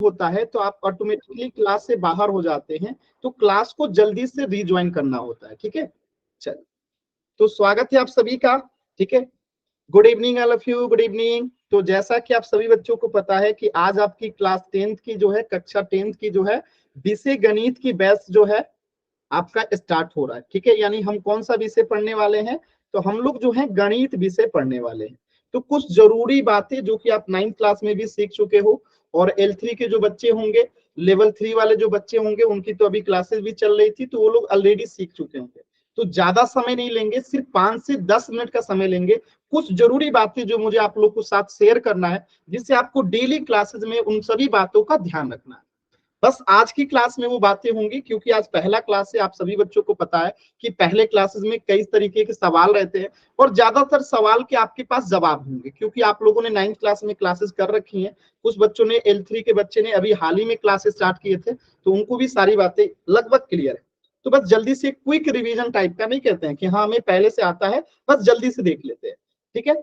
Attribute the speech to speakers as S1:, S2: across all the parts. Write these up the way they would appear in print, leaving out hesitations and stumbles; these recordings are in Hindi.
S1: होता है तो आप ऑटोमेटिकली क्लास से बाहर हो जाते हैं, तो क्लास को जल्दी से रिज्वाइन करना होता है। ठीक है, चलिए, तो स्वागत है आप सभी का। ठीक है, good evening all of you, good evening. तो जैसा कि आप सभी बच्चों को पता है कि आज आपकी क्लास 10th की जो है, कक्षा 10th की जो है विषय गणित की बैच जो है आपका स्टार्ट हो रहा है। ठीक है, यानी हम कौन सा विषय पढ़ने वाले हैं, तो हम लोग जो है गणित विषय पढ़ने वाले हैं। तो कुछ जरूरी बातें जो कि आप 9th क्लास में भी सीख चुके हो, और L3 के जो बच्चे होंगे, लेवल 3 वाले जो बच्चे होंगे, उनकी तो अभी क्लासेस भी चल रही थी, तो वो लोग ऑलरेडी सीख चुके होंगे। तो ज्यादा समय नहीं लेंगे, सिर्फ 5 से 10 मिनट का समय लेंगे। कुछ जरूरी बातें जो मुझे आप लोग को साथ शेयर करना है, जिससे आपको डेली क्लासेस में उन सभी बातों का ध्यान रखना है। बस आज की क्लास में वो बातें होंगी, क्योंकि आज पहला क्लास है। आप सभी बच्चों को पता है कि पहले क्लासेस में कई तरीके के सवाल रहते हैं, और ज्यादातर सवाल के आपके पास जवाब होंगे, क्योंकि आप लोगों ने 9th क्लास में क्लासेस कर रखी हैं। कुछ बच्चों ने, L3 के बच्चे ने अभी हाल ही में क्लासेस स्टार्ट किए थे, तो उनको भी सारी बातें लगभग क्लियर है। तो बस जल्दी से क्विक रिवीजन टाइप का, नहीं कहते हैं कि हाँ हमें पहले से आता है, बस जल्दी से देख लेते हैं। ठीक है,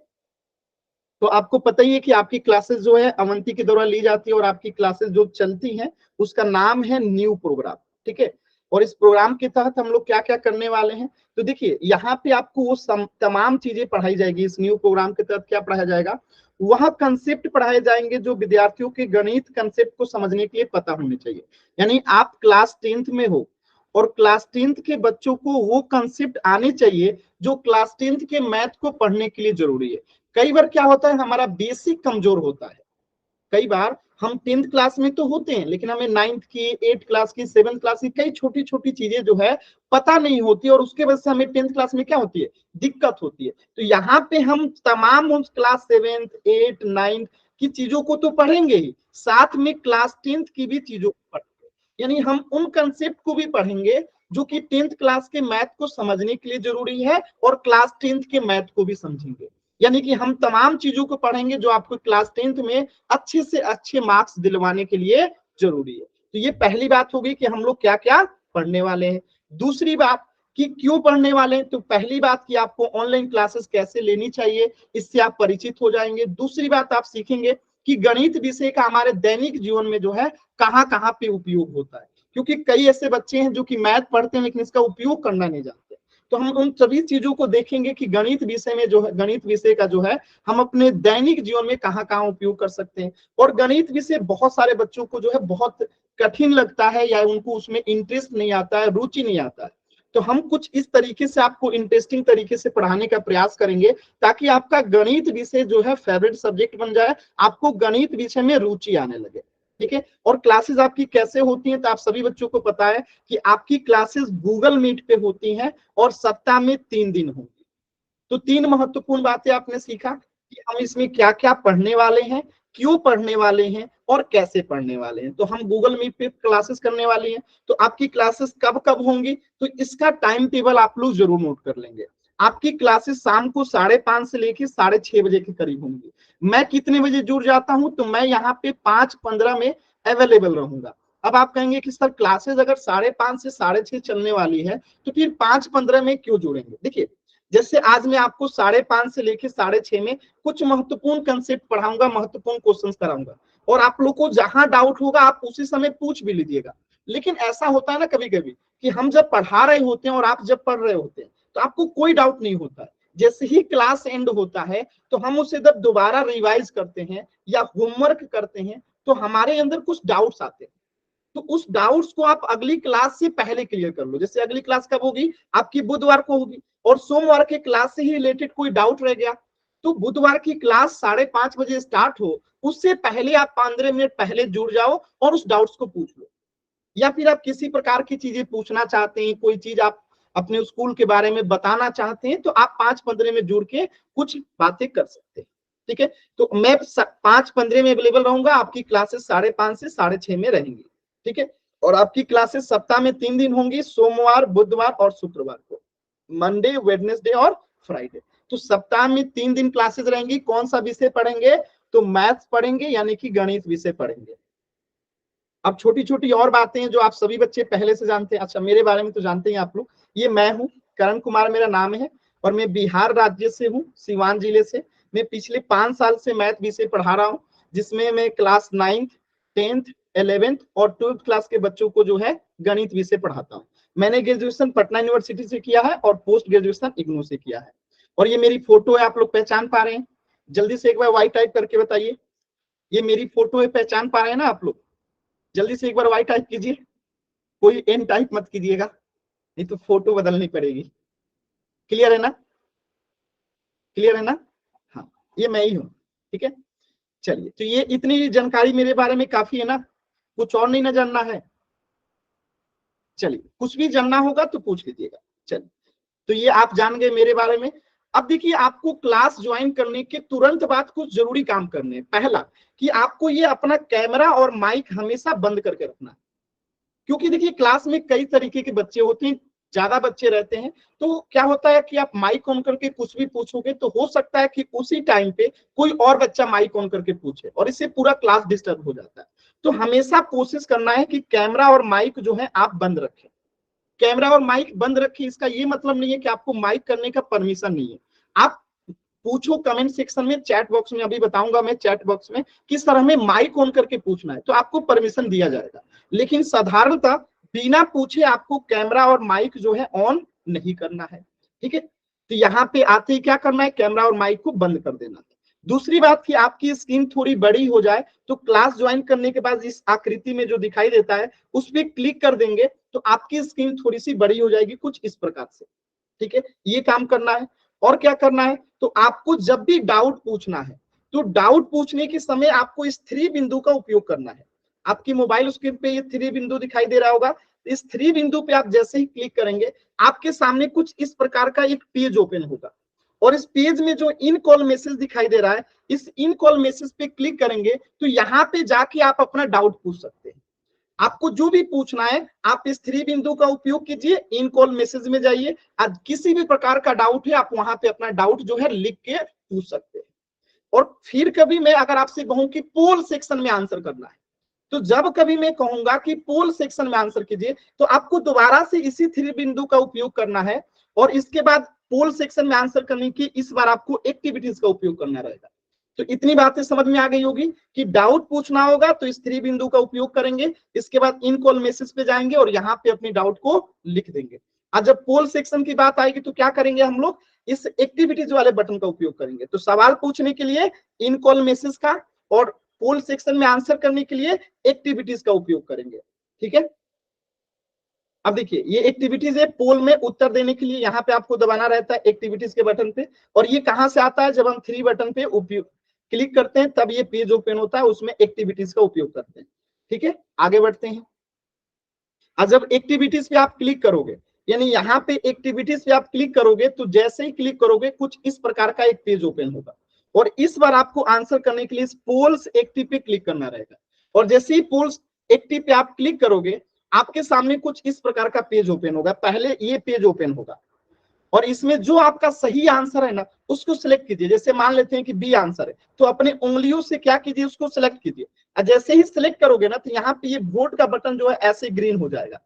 S1: तो आपको पता ही है कि आपकी क्लासेस जो है अवंती के द्वारा ली जाती है, और आपकी क्लासेस जो चलती हैं उसका नाम है न्यू प्रोग्राम। ठीक है, और इस प्रोग्राम के तहत हम लोग क्या क्या करने वाले हैं, तो देखिए यहाँ पे आपको वो तमाम चीजें पढ़ाई जाएगी। इस न्यू प्रोग्राम के तहत क्या पढ़ाया जाएगा, वह कंसेप्ट पढ़ाए जाएंगे जो विद्यार्थियों के गणित कंसेप्ट को समझने के लिए पता होने चाहिए। यानी आप क्लास 10th में हो, और क्लास 10th के बच्चों को वो कंसेप्ट आने चाहिए जो क्लास 10th के मैथ को पढ़ने के लिए जरूरी है। कई बार क्या होता है, हमारा बेसिक कमजोर होता है। कई बार हम 10th क्लास में तो होते हैं, लेकिन हमें 9th की, 8th क्लास की, 7th क्लास की कई छोटी छोटी चीजें जो है पता नहीं होती, और उसके वजह से हमें 10th क्लास में क्या होती है, दिक्कत होती है। तो यहाँ पे हम तमाम उस क्लास 7th 8th 9th की चीजों को तो पढ़ेंगे ही, साथ में क्लास 10th की भी चीजों को पढ़ेंगे। यानी हम उन कंसेप्ट को भी पढ़ेंगे जो कि 10th क्लास के मैथ को समझने के लिए जरूरी है, और क्लास 10th के मैथ को भी समझेंगे। यानी कि हम तमाम चीजों को पढ़ेंगे जो आपको क्लास 10th में अच्छे से अच्छे मार्क्स दिलवाने के लिए जरूरी है। तो ये पहली बात होगी कि हम लोग क्या क्या पढ़ने वाले हैं। दूसरी बात कि क्यों पढ़ने वाले हैं, तो पहली बात कि आपको ऑनलाइन क्लासेस कैसे लेनी चाहिए, इससे आप परिचित हो जाएंगे। दूसरी बात आप सीखेंगे कि गणित विषय का हमारे दैनिक जीवन में जो है कहाँ कहाँ पे उपयोग होता है, क्योंकि कई ऐसे बच्चे हैं जो कि मैथ पढ़ते हैं लेकिन इसका उपयोग करना नहीं जानते। तो हम उन सभी चीजों को देखेंगे कि गणित विषय में जो है, गणित विषय का जो है हम अपने दैनिक जीवन में कहाँ कहाँ उपयोग कर सकते हैं। और गणित विषय बहुत सारे बच्चों को जो है बहुत कठिन लगता है, या उनको उसमें इंटरेस्ट नहीं आता है, रुचि नहीं आता है। तो हम कुछ इस तरीके से आपको इंटरेस्टिंग तरीके से पढ़ाने का प्रयास करेंगे, ताकि आपका गणित विषय जो है फेवरेट सब्जेक्ट बन जाए, आपको गणित विषय में रुचि आने लगे। ठीक है, और क्लासेस आपकी कैसे होती हैं, तो आप सभी बच्चों को पता है कि आपकी क्लासेस गूगल मीट पे होती हैं, और सप्ताह में 3 दिन होंगी। तो 3 महत्वपूर्ण बातें आपने सीखा कि हम इसमें क्या क्या पढ़ने वाले हैं, क्यों पढ़ने वाले हैं, और कैसे पढ़ने वाले हैं। तो हम गूगल मीट पे क्लासेस करने वाली हैं। तो आपकी क्लासेस कब कब होंगी, तो इसका टाइम टेबल आप लोग जरूर नोट कर लेंगे। आपकी क्लासेस शाम को 5:30 से लेके 6:30 बजे के करीब होंगी। मैं कितने बजे जुड़ जाता हूं, तो मैं यहाँ पे 5:15 में अवेलेबल रहूंगा। अब आप कहेंगे कि सर क्लासेस अगर 5:30 से 6:30 चलने वाली है, तो फिर 5:15 में क्यों जुड़ेंगे। देखिए, जैसे आज मैं आपको 5:30 से लेके 6:30 में कुछ महत्वपूर्ण कंसेप्ट पढ़ाऊंगा, महत्वपूर्ण क्वेश्चंस कराऊंगा, और आप लोग को जहां डाउट होगा आप उसी समय पूछ भी लीजिएगा। लेकिन ऐसा होता है ना कभी कभी कि हम जब पढ़ा रहे होते हैं और आप जब पढ़ रहे होते हैं, तो आपको कोई डाउट नहीं होता है। जैसे ही क्लास एंड होता है, तो हम उसे जब दोबारा रिवाइज करते हैं या होमवर्क करते हैं, तो हमारे अंदर कुछ डाउट्स आते हैं। तो उस डाउट्स को आप अगली क्लास से पहले क्लियर कर लो। जैसे अगली क्लास कब होगी, आपकी बुधवार को होगी, और सोमवार के क्लास से ही रिलेटेड कोई डाउट रह गया, तो बुधवार की क्लास 5:30 बजे स्टार्ट हो, उससे पहले आप 15 मिनट पहले जुड़ जाओ और उस डाउट्स को पूछ लो। या फिर आप किसी प्रकार की चीजें पूछना चाहते हैं, कोई चीज आप अपने स्कूल के बारे में बताना चाहते हैं, तो आप 5:15 में जुड़ के कुछ बातें कर सकते हैं। ठीक है, तो मैं 5:15 में अवेलेबल रहूंगा। आपकी क्लासेस 5:30 से 6:30 में रहेंगी। ठीक है, और आपकी क्लासेस सप्ताह में 3 दिन होंगी, सोमवार, बुधवार और शुक्रवार को, मंडे, वेडनेसडे और फ्राइडे। तो सप्ताह में 3 दिन क्लासेस रहेंगी। कौन सा विषय पढ़ेंगे, तो मैथ्स पढ़ेंगे, यानी कि गणित विषय पढ़ेंगे। अब छोटी छोटी और बातें हैं जो आप सभी बच्चे पहले से जानते हैं। अच्छा, मेरे बारे में तो जानते हैं आप लोग। ये मैं हूँ, करण कुमार मेरा नाम है, और मैं बिहार राज्य से हूँ, सिवान जिले से। मैं पिछले 5 साल से मैथ विषय पढ़ा रहा हूँ, जिसमें मैं क्लास 9th 10th 11th और 12th क्लास के बच्चों को जो है गणित विषय पढ़ाता हूँ। मैंने ग्रेजुएशन पटना यूनिवर्सिटी से किया है और पोस्ट ग्रेजुएशन इग्नू से किया है। और ये मेरी फोटो है, आप लोग पहचान पा रहे हैं? जल्दी से एक बार वाई टाइप करके बताइए। ये मेरी फोटो है, पहचान पा रहे हैं ना आप लोग? जल्दी से एक बार वाई टाइप कीजिए, कोई एन टाइप मत कीजिएगा, नहीं तो फोटो बदलनी पड़ेगी। क्लियर है ना? क्लियर है ना? हाँ, ये मैं ही हूँ। ठीक है, चलिए, तो ये इतनी जानकारी मेरे बारे में काफी है ना? कुछ और नहीं ना जानना है? चलिए, कुछ भी जानना होगा तो पूछ लीजिएगा। चलिए, तो ये आप जान गए मेरे बारे में। अब देखिए, आपको क्लास ज्वाइन करने के तुरंत बाद कुछ जरूरी काम करने हैं। पहला कि आपको ये अपना कैमरा और माइक हमेशा बंद करके रखना है, क्योंकि देखिए क्लास में कई तरीके के बच्चे होते हैं, ज्यादा बच्चे रहते हैं। तो क्या होता है कि आप माइक ऑन करके कुछ भी पूछोगे तो हो सकता है कि उसी टाइम पे कोई और बच्चा माइक ऑन करके पूछे और इससे पूरा क्लास डिस्टर्ब हो जाता है। तो हमेशा कोशिश करना है कि कैमरा और माइक जो है आप बंद रखें। कैमरा और माइक बंद रखिए, इसका ये मतलब नहीं है कि आपको माइक करने का परमिशन नहीं है। आप पूछो कमेंट सेक्शन में, चैट बॉक्स में, अभी बताऊंगा मैं चैट बॉक्स में किस तरह में माइक ऑन करके पूछना है, तो आपको परमिशन दिया जाएगा। लेकिन साधारणतः बिना पूछे आपको कैमरा और माइक जो है ऑन नहीं करना है। ठीक है, तो यहाँ पे आते ही क्या करना है, कैमरा और माइक को बंद कर देना है। दूसरी बात कि आपकी स्क्रीन थोड़ी बड़ी हो जाए तो क्लास ज्वाइन करने के बाद इस आकृति में जो दिखाई देता है उस पर क्लिक कर देंगे तो आपकी स्क्रीन थोड़ी सी बड़ी हो जाएगी, कुछ इस प्रकार से। ठीक है, ये काम करना है। और क्या करना है, तो आपको जब भी डाउट पूछना है तो डाउट पूछने के समय आपको इस 3 बिंदु का उपयोग करना है। आपकी मोबाइल स्क्रीन पे ये 3 बिंदु दिखाई दे रहा होगा। इस 3 बिंदु पे आप जैसे ही क्लिक करेंगे आपके सामने कुछ इस प्रकार का एक पेज ओपन होगा और इस पेज में जो इन कॉल मैसेज दिखाई दे रहा है, इस इन कॉल मैसेज पे क्लिक करेंगे तो यहाँ पे जाके आप अपना डाउट पूछ सकते हैं। आपको जो भी पूछना है आप इस 3 बिंदु का उपयोग कीजिए, इन कॉल मैसेज में जाइए, आज किसी भी प्रकार का डाउट है आप वहां पे अपना डाउट जो है लिख के पूछ सकते हैं। और फिर कभी मैं अगर आपसे कहूं कि पोल सेक्शन में आंसर करना है, तो जब कभी मैं कहूंगा कि पोल सेक्शन में आंसर कीजिए तो आपको दोबारा से इसी 3 बिंदु का उपयोग करना है और इसके बाद पोल सेक्शन में आंसर करने की इस बार आपको एक्टिविटीज का उपयोग करना रहेगा। तो इतनी बातें समझ में आ गई होगी कि डाउट पूछना होगा तो इस 3 बिंदु का उपयोग करेंगे, इसके बाद इन कॉल मैसेज पे जाएंगे और यहाँ पे अपनी डाउट को लिख देंगे। आज जब पोल सेक्शन की बात आएगी तो क्या करेंगे हम लोग, इस एक्टिविटीज वाले बटन का उपयोग करेंगे। तो सवाल पूछने के लिए इन कॉल मैसेज का और पोल सेक्शन में आंसर करने के लिए एक्टिविटीज का उपयोग करेंगे। ठीक है, अब देखिए ये एक्टिविटीज है, पोल में उत्तर देने के लिए यहाँ पे आपको दबाना रहता है एक्टिविटीज के बटन पे। और ये कहां से आता है, जब हम 3 बटन पे उपयोग क्लिक करते हैं तब ये पेज ओपन होता है, उसमें एक्टिविटीज का उपयोग करते हैं। ठीक है, आगे बढ़ते हैं। और जब एक्टिविटीज पे आप क्लिक करोगे, यानी यहाँ पे एक्टिविटीज पे आप क्लिक करोगे तो जैसे ही क्लिक करोगे कुछ इस प्रकार का एक पेज ओपन होगा और इस बार आपको आंसर करने के लिए इस पोल्स एक्टिव पे क्लिक करना रहेगा। और जैसे ही पोल्स एक्टिव पे आप क्लिक करोगे आपके सामने कुछ इस प्रकार का पेज ओपन होगा। पहले ये पेज ओपन होगा और इसमें जो आपका सही आंसर है ना उसको सिलेक्ट कीजिए। जैसे मान लेते हैं कि बी आंसर है तो अपने उंगलियों से क्या कीजिए, उसको सिलेक्ट कीजिए। और जैसे ही सिलेक्ट करोगे ना तो यहाँ पे ये वोट का बटन जो है ऐसे ग्रीन हो जाएगा,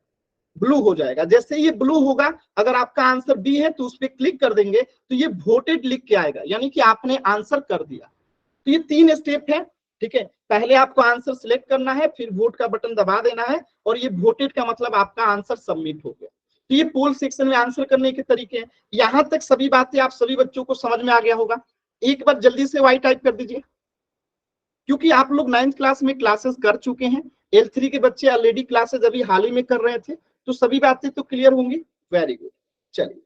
S1: ब्लू हो जाएगा। जैसे ये ब्लू होगा, अगर आपका आंसर बी है तो उस पर क्लिक कर देंगे तो ये वोटेड लिख के आएगा, यानी कि आपने आंसर कर दिया। तो ये 3 स्टेप है। ठीक है, पहले आपको आंसर सिलेक्ट करना है, फिर वोट का बटन दबा देना है और ये वोटेड का मतलब आपका आंसर सबमिट हो गया। तो ये पोल सेक्शन में आंसर करने के तरीके हैं। यहां तक सभी बातें आप सभी बच्चों को समझ में आ गया होगा। एक बार जल्दी से वाई टाइप कर दीजिए, क्योंकि आप लोग 9th क्लास में क्लासेस कर चुके हैं। L3 के बच्चे ऑलरेडी क्लासेस अभी हाल ही में कर रहे थे, तो सभी बातें तो क्लियर होंगी। वेरी गुड, चलिए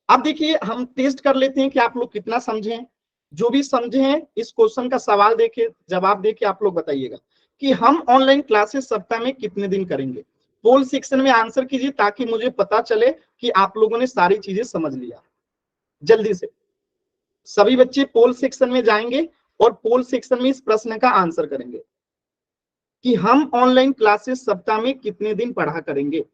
S1: अब देखिए हम टेस्ट कर लेते हैं कि आप लोग कितना समझे हैं। जो भी समझे हैं इस क्वेश्चन का सवाल देके जवाब देके आप लोग बताइएगा कि हम ऑनलाइन क्लासेस सप्ताह में कितने दिन करेंगे। पोल सेक्शन में आंसर कीजिए ताकि मुझे पता चले कि आप लोगों ने सारी चीजें समझ लिया। जल्दी से सभी बच्चे पोल सेक्शन में जाएंगे और पोल सेक्शन में इस प्रश्न का आंसर करेंगे कि हम ऑनलाइन क्लासेस सप्ताह में कितने दिन पढ़ा करेंगे।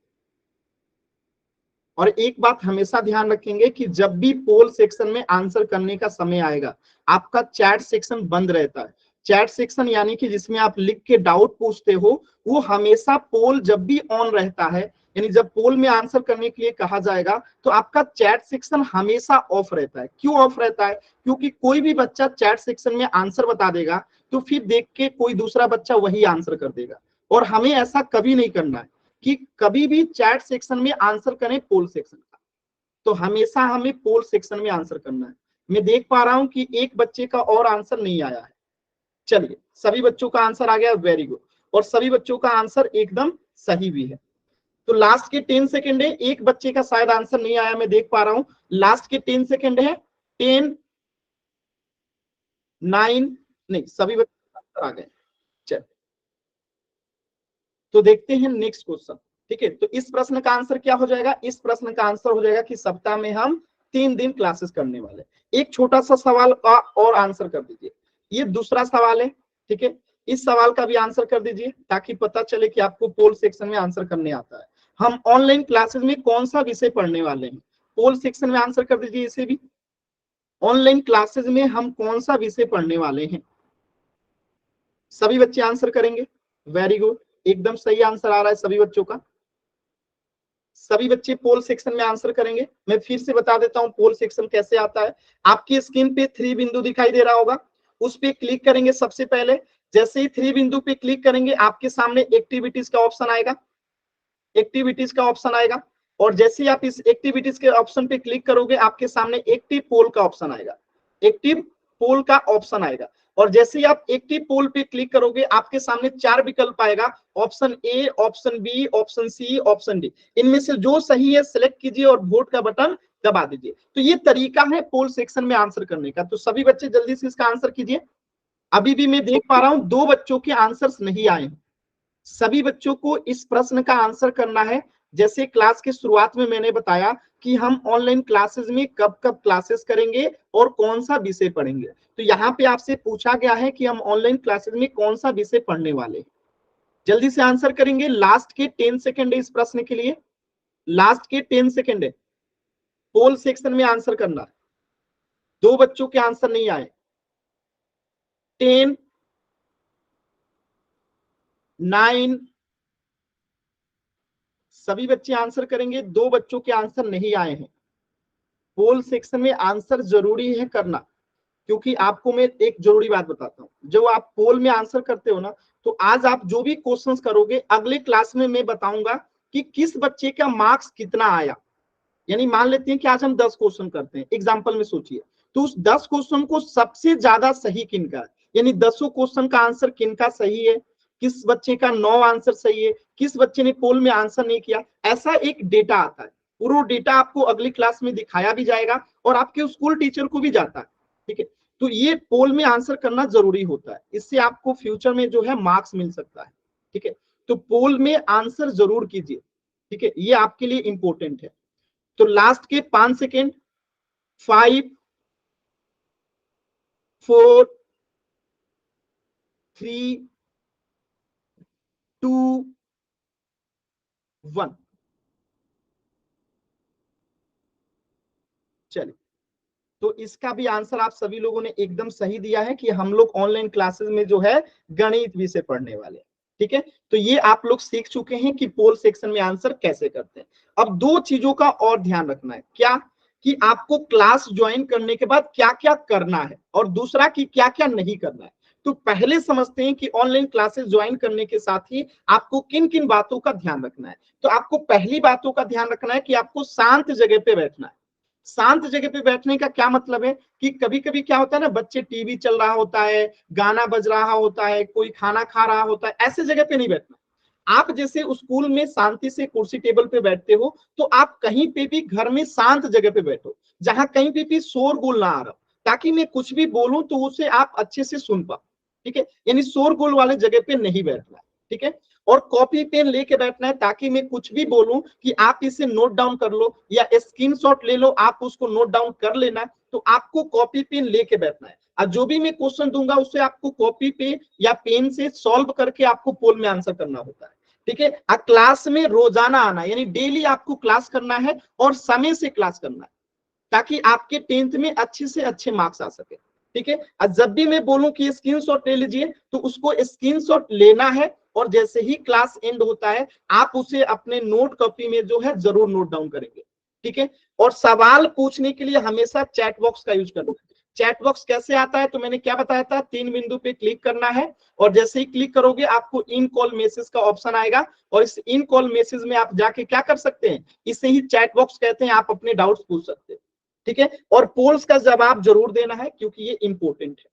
S1: और एक बात हमेशा ध्यान रखेंगे कि जब भी पोल सेक्शन में आंसर करने का समय आएगा आपका चैट सेक्शन बंद रहता है। चैट सेक्शन यानी कि जिसमें आप लिख के डाउट पूछते हो, वो हमेशा पोल जब भी ऑन रहता है यानी जब पोल में आंसर करने के लिए कहा जाएगा तो आपका चैट सेक्शन हमेशा ऑफ रहता है। क्यों ऑफ रहता है? क्योंकि कोई भी बच्चा चैट सेक्शन में आंसर बता देगा तो फिर देख के कोई दूसरा बच्चा वही आंसर कर देगा, और हमें ऐसा कभी नहीं करना है कि कभी भी चैट सेक्शन में आंसर करें पोल सेक्शन का। तो हमेशा हमें पोल सेक्शन में आंसर करना है। मैं देख पा रहा हूं कि एक बच्चे का और आंसर नहीं आया है। चलिए, सभी बच्चों का आंसर आ गया, वेरी गुड, और सभी बच्चों का आंसर एकदम सही भी है। तो लास्ट के 10 सेकंड है, एक बच्चे का शायद आंसर नहीं आया, मैं देख पा रहा हूं। लास्ट के 10 सेकंड है, 10, 9, नहीं, सभी बच्चे आंसर आ गए। चल, तो देखते हैं नेक्स्ट क्वेश्चन। ठीक है, तो इस प्रश्न का आंसर क्या हो जाएगा? इस प्रश्न का आंसर हो जाएगा कि सप्ताह में हम 3 दिन क्लासेस करने वाले। एक छोटा सा सवाल का और आंसर कर दीजिए, ये दूसरा सवाल है। ठीक है, इस सवाल का भी आंसर कर दीजिए ताकि पता चले कि आपको पोल सेक्शन में आंसर करने आता है। हम ऑनलाइन क्लासेस में कौन सा विषय पढ़ने वाले हैं? पोल सेक्शन में आंसर कर दीजिए इसे भी। ऑनलाइन क्लासेस में हम कौन सा विषय पढ़ने वाले हैं? सभी बच्चे आंसर करेंगे, वेरी गुड, एकदम सही आंसर आ रहा है सभी बच्चों का। सभी बच्चे पोल सेक्शन में आंसर करेंगे। मैं फिर से बता देता हूं पोल सेक्शन कैसे आता है। आपकी स्क्रीन पे 3 बिंदु दिखाई दे रहा होगा, उस पे क्लिक करेंगे। सबसे पहले जैसे ही 3 बिंदु पे क्लिक करेंगे आपके सामने एक्टिविटीज का ऑप्शन आएगा, एक्टिविटीज का ऑप्शन आएगा, और जैसे ही आप इस एक्टिविटीज के ऑप्शन पे क्लिक करोगे आपके सामने एक्टिव पोल का ऑप्शन आएगा, एक्टिव पोल का ऑप्शन आएगा। और जैसे ही आप एक्टिव पोल पे क्लिक करोगे आपके सामने 4 विकल्प आएगा, option A, option B, option C, option D. इनमें से जो सही है सिलेक्ट कीजिए और वोट का बटन दबा दीजिए। तो ये तरीका है पोल सेक्शन में आंसर करने का। तो सभी बच्चे जल्दी से इसका आंसर कीजिए। अभी भी मैं देख पा रहा हूं 2 बच्चों के आंसर्स नहीं आए हैं। सभी बच्चों को इस प्रश्न का आंसर करना है। जैसे क्लास के शुरुआत में मैंने बताया कि हम ऑनलाइन क्लासेस में कब कब क्लासेस करेंगे और कौन सा विषय पढ़ेंगे। तो यहाँ पे आपसे पूछा गया है कि हम ऑनलाइन क्लासेस में कौन सा विषय पढ़ने वाले हैं। जल्दी से आंसर करेंगे। लास्ट के 10 सेकंड है इस प्रश्न के लिए, लास्ट के 10 सेकंड है, पोल सेक्शन में आंसर करना है। 2 बच्चों के आंसर नहीं आए। 10, 9, सभी बच्चे आंसर करेंगे। 2 बच्चों के आंसर नहीं आए हैं। पोल सेक्शन में आंसर जरूरी है करना, क्योंकि आपको मैं एक जरूरी बात बताता हूँ। जब आप पोल में आंसर करते हो ना, तो आज आप जो भी क्वेश्चंस करोगे अगले क्लास में मैं बताऊंगा कि किस बच्चे का मार्क्स कितना आया। यानी मान लेते हैं कि आज हम 10 क्वेश्चन करते हैं, एग्जाम्पल में सोचिए, तो उस 10 क्वेश्चन को सबसे ज्यादा सही किनका है, यानी 10 क्वेश्चन का आंसर किनका सही है, किस बच्चे का 9 आंसर सही है, किस बच्चे ने पोल में आंसर नहीं किया, ऐसा एक डेटा आता है। पूरा डेटा आपको अगली क्लास में दिखाया भी जाएगा और आपके स्कूल टीचर को भी जाता है। ठीक है, तो ये पोल में आंसर करना जरूरी होता है, इससे आपको फ्यूचर में जो है मार्क्स मिल सकता है। ठीक है, तो पोल में आंसर जरूर कीजिए। ठीक है, ये आपके लिए इंपॉर्टेंट है। तो लास्ट के 5 सेकेंड, 5, 4, 3, 2, 1। चलिए, तो इसका भी आंसर आप सभी लोगों ने एकदम सही दिया है कि हम लोग ऑनलाइन क्लासेस में जो है गणित विषय पढ़ने वाले हैं। ठीक है, तो ये आप लोग सीख चुके हैं कि पोल सेक्शन में आंसर कैसे करते हैं। अब 2 चीजों का और ध्यान रखना है, क्या कि आपको क्लास ज्वाइन करने के बाद क्या क्या करना है, और दूसरा कि क्या क्या नहीं करना है। तो पहले समझते हैं कि ऑनलाइन क्लासेस ज्वाइन करने के साथ ही आपको किन किन बातों का ध्यान रखना है। तो आपको पहली बातों का ध्यान रखना है कि आपको शांत जगह पे बैठना है। शांत जगह पे बैठने का क्या मतलब है कि कभी कभी क्या होता है ना, बच्चे टीवी चल रहा होता है, गाना बज रहा होता है, कोई खाना खा रहा होता है, ऐसे जगह पे नहीं बैठना। आप जैसे स्कूल में शांति से कुर्सी टेबल पे बैठते हो, तो आप कहीं पे भी घर में शांत जगह पे बैठो जहां कहीं पे भी शोरगुल ना आ रहा, ताकि मैं कुछ भी बोलूं तो उसे आप अच्छे से सुन पाओ। ठीक है, यानी शोरगुल वाले जगह पे नहीं बैठना। ठीक है, और कॉपी पेन लेके बैठना है ताकि मैं कुछ भी बोलूं कि आप इसे नोट डाउन कर लो या स्क्रीनशॉट ले लो, आप उसको नोट डाउन कर लेना। तो आपको कॉपी पेन लेके बैठना है, और जो भी मैं क्वेश्चन दूंगा उसे आपको कॉपी पे या पेन से सॉल्व करके आपको पोल में आंसर करना होता है। ठीक है, क्लास में रोजाना आना, यानी डेली आपको क्लास करना है और समय से क्लास करना है, ताकि आपके 10th में अच्छे से अच्छे मार्क्स आ सके। ठीक है, और जब भी मैं बोलूं कि स्क्रीनशॉट ले लीजिए तो उसको स्क्रीनशॉट लेना है और जैसे ही क्लास एंड होता है आप उसे अपने नोट कॉपी में जो है जरूर नोट डाउन करेंगे, ठीक है। और सवाल पूछने के लिए हमेशा चैट बॉक्स का यूज करना है। चैट बॉक्स कैसे आता है तो मैंने क्या बताया था, 3 बिंदु पे क्लिक करना है और जैसे ही क्लिक करोगे आपको इन कॉल मैसेज का ऑप्शन आएगा और इस इन कॉल मैसेज में आप जाके क्या कर सकते हैं, इसे ही चैट बॉक्स कहते हैं, आप अपने डाउट्स पूछ सकते हैं, ठीक है। और पोल्स का जवाब जरूर देना है क्योंकि ये इंपॉर्टेंट है,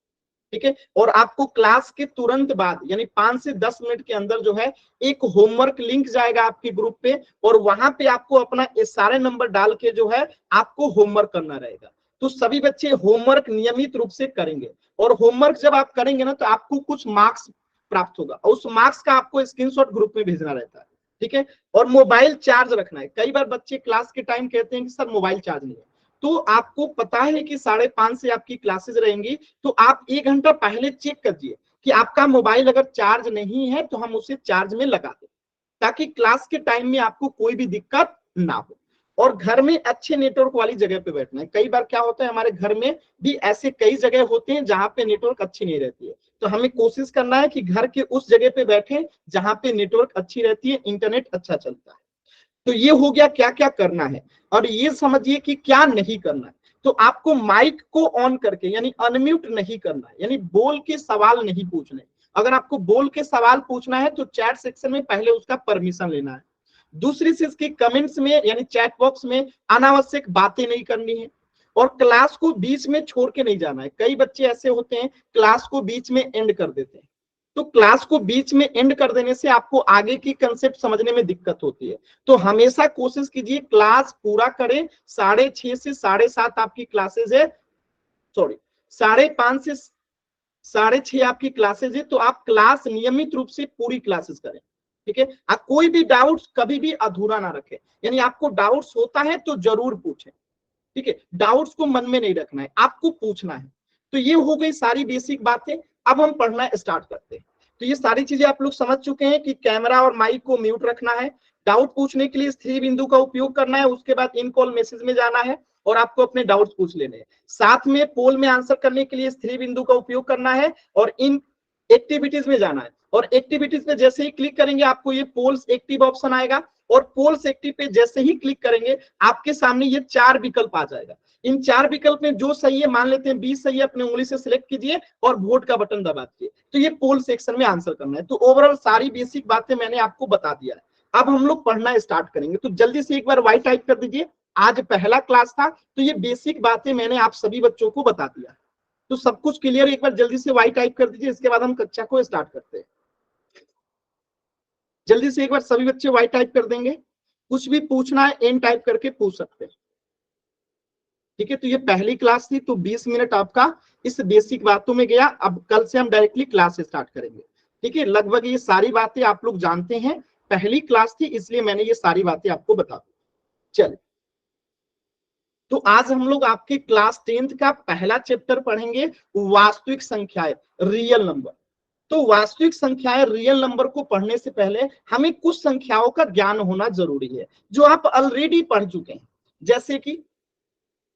S1: ठीक है। और आपको क्लास के तुरंत बाद यानी 5 से 10 मिनट के अंदर जो है एक होमवर्क लिंक जाएगा आपके ग्रुप पे और वहां पे आपको अपना ये सारे नंबर डाल के जो है आपको होमवर्क करना रहेगा। तो सभी बच्चे होमवर्क नियमित रूप से करेंगे और होमवर्क जब आप करेंगे ना तो आपको कुछ मार्क्स प्राप्त होगा और उस मार्क्स का आपको स्क्रीनशॉट ग्रुप में भेजना रहता है, ठीक है। और मोबाइल चार्ज रखना है। कई बार बच्चे क्लास के टाइम कहते हैं कि सर मोबाइल चार्ज नहीं है, तो आपको पता है कि 5:30 से आपकी क्लासेस रहेंगी, तो आप 1 घंटा पहले चेक करिए कि आपका मोबाइल अगर चार्ज नहीं है तो हम उसे चार्ज में लगा दें ताकि क्लास के टाइम में आपको कोई भी दिक्कत ना हो। और घर में अच्छे नेटवर्क वाली जगह पे बैठना है। कई बार क्या होता है हमारे घर में भी ऐसे कई जगह होते हैं जहां पे नेटवर्क अच्छी नहीं रहती है, तो हमें कोशिश करना है कि घर के उस जगह पे बैठे जहां पे नेटवर्क अच्छी रहती है, इंटरनेट अच्छा चलता है। तो ये हो गया क्या क्या करना है। और ये समझिए कि क्या नहीं करना है। तो आपको माइक को ऑन करके यानी अनम्यूट नहीं करना है, यानी बोल के सवाल नहीं पूछने। अगर आपको बोल के सवाल पूछना है तो चैट सेक्शन में पहले उसका परमिशन लेना है। दूसरी चीज की कमेंट्स में यानी चैट बॉक्स में अनावश्यक बातें नहीं करनी है और क्लास को बीच में छोड़ के नहीं जाना है। कई बच्चे ऐसे होते हैं क्लास को बीच में एंड कर देते हैं, तो क्लास को बीच में एंड कर देने से आपको आगे की कंसेप्ट समझने में दिक्कत होती है। तो हमेशा कोशिश कीजिए क्लास पूरा करें। 6:30 से 7:30 आपकी क्लासेज है, सॉरी 5:30 से 6:30 आपकी क्लासेज है, तो आप क्लास नियमित रूप से पूरी क्लासेस करें, ठीक है। आप कोई भी डाउट्स कभी भी अधूरा ना रखें, यानी आपको डाउट्स होता है तो जरूर पूछें, ठीक है। डाउट्स को मन में नहीं रखना है, आपको पूछना है। तो ये हो गई सारी बेसिक बातें। अब हम पढ़ना स्टार्ट करते हैं। तो ये सारी चीजें आप लोग समझ चुके हैं कि कैमरा और माइक को म्यूट रखना है, डाउट पूछने के लिए इस 3 बिंदु का उपयोग करना है, उसके बाद इन कॉल मैसेज में जाना है और आपको अपने डाउट्स पूछ लेने हैं। साथ में पोल में आंसर करने के लिए इस 3 बिंदु का उपयोग करना है और इन एक्टिविटीज में जाना है। और एक्टिविटीज में जैसे ही क्लिक करेंगे आपको ये पोल्स एक्टिव ऑप्शन आएगा और पोल्स एक्टिव पे जैसे ही क्लिक करेंगे आपके सामने ये 4 विकल्प आ जाएगा। इन 4 विकल्प में जो सही है, मान लेते हैं 20 सही है, अपने उंगली से सिलेक्ट कीजिए और वोट का बटन दबा दीजिए। तो ये पोल सेक्शन में आंसर करना है। तो ओवरऑल सारी बेसिक बातें मैंने आपको बता दिया है। अब हम लोग पढ़ना स्टार्ट करेंगे। तो जल्दी से एक बार वाई टाइप कर दीजिए। आज पहला क्लास था तो ये बेसिक बातें मैंने आप सभी बच्चों को बता दिया। तो सब कुछ क्लियर, एक बार जल्दी से वाई टाइप कर दीजिए, इसके बाद हम कक्षा को स्टार्ट करते हैं। जल्दी से एक बार सभी बच्चे वाई टाइप कर देंगे। कुछ भी पूछना है एन टाइप करके पूछ सकते हैं, ठीक है। तो ये पहली क्लास थी तो 20 मिनट आपका इस बेसिक बातों में गया। अब कल से हम डायरेक्टली क्लास स्टार्ट करेंगे, ठीक है। लगभग ये सारी बातें आप लोग जानते हैं, पहली क्लास थी इसलिए मैंने ये सारी बातें आपको बता दी। चलिए, तो आज हम लोग आपके क्लास 10th का पहला चैप्टर पढ़ेंगे, वास्तविक संख्याएं, रियल नंबर। तो वास्तविक संख्याएं, रियल नंबर को पढ़ने से पहले हमें कुछ संख्याओं का ज्ञान होना जरूरी है जो आप ऑलरेडी पढ़ चुके हैं। जैसे कि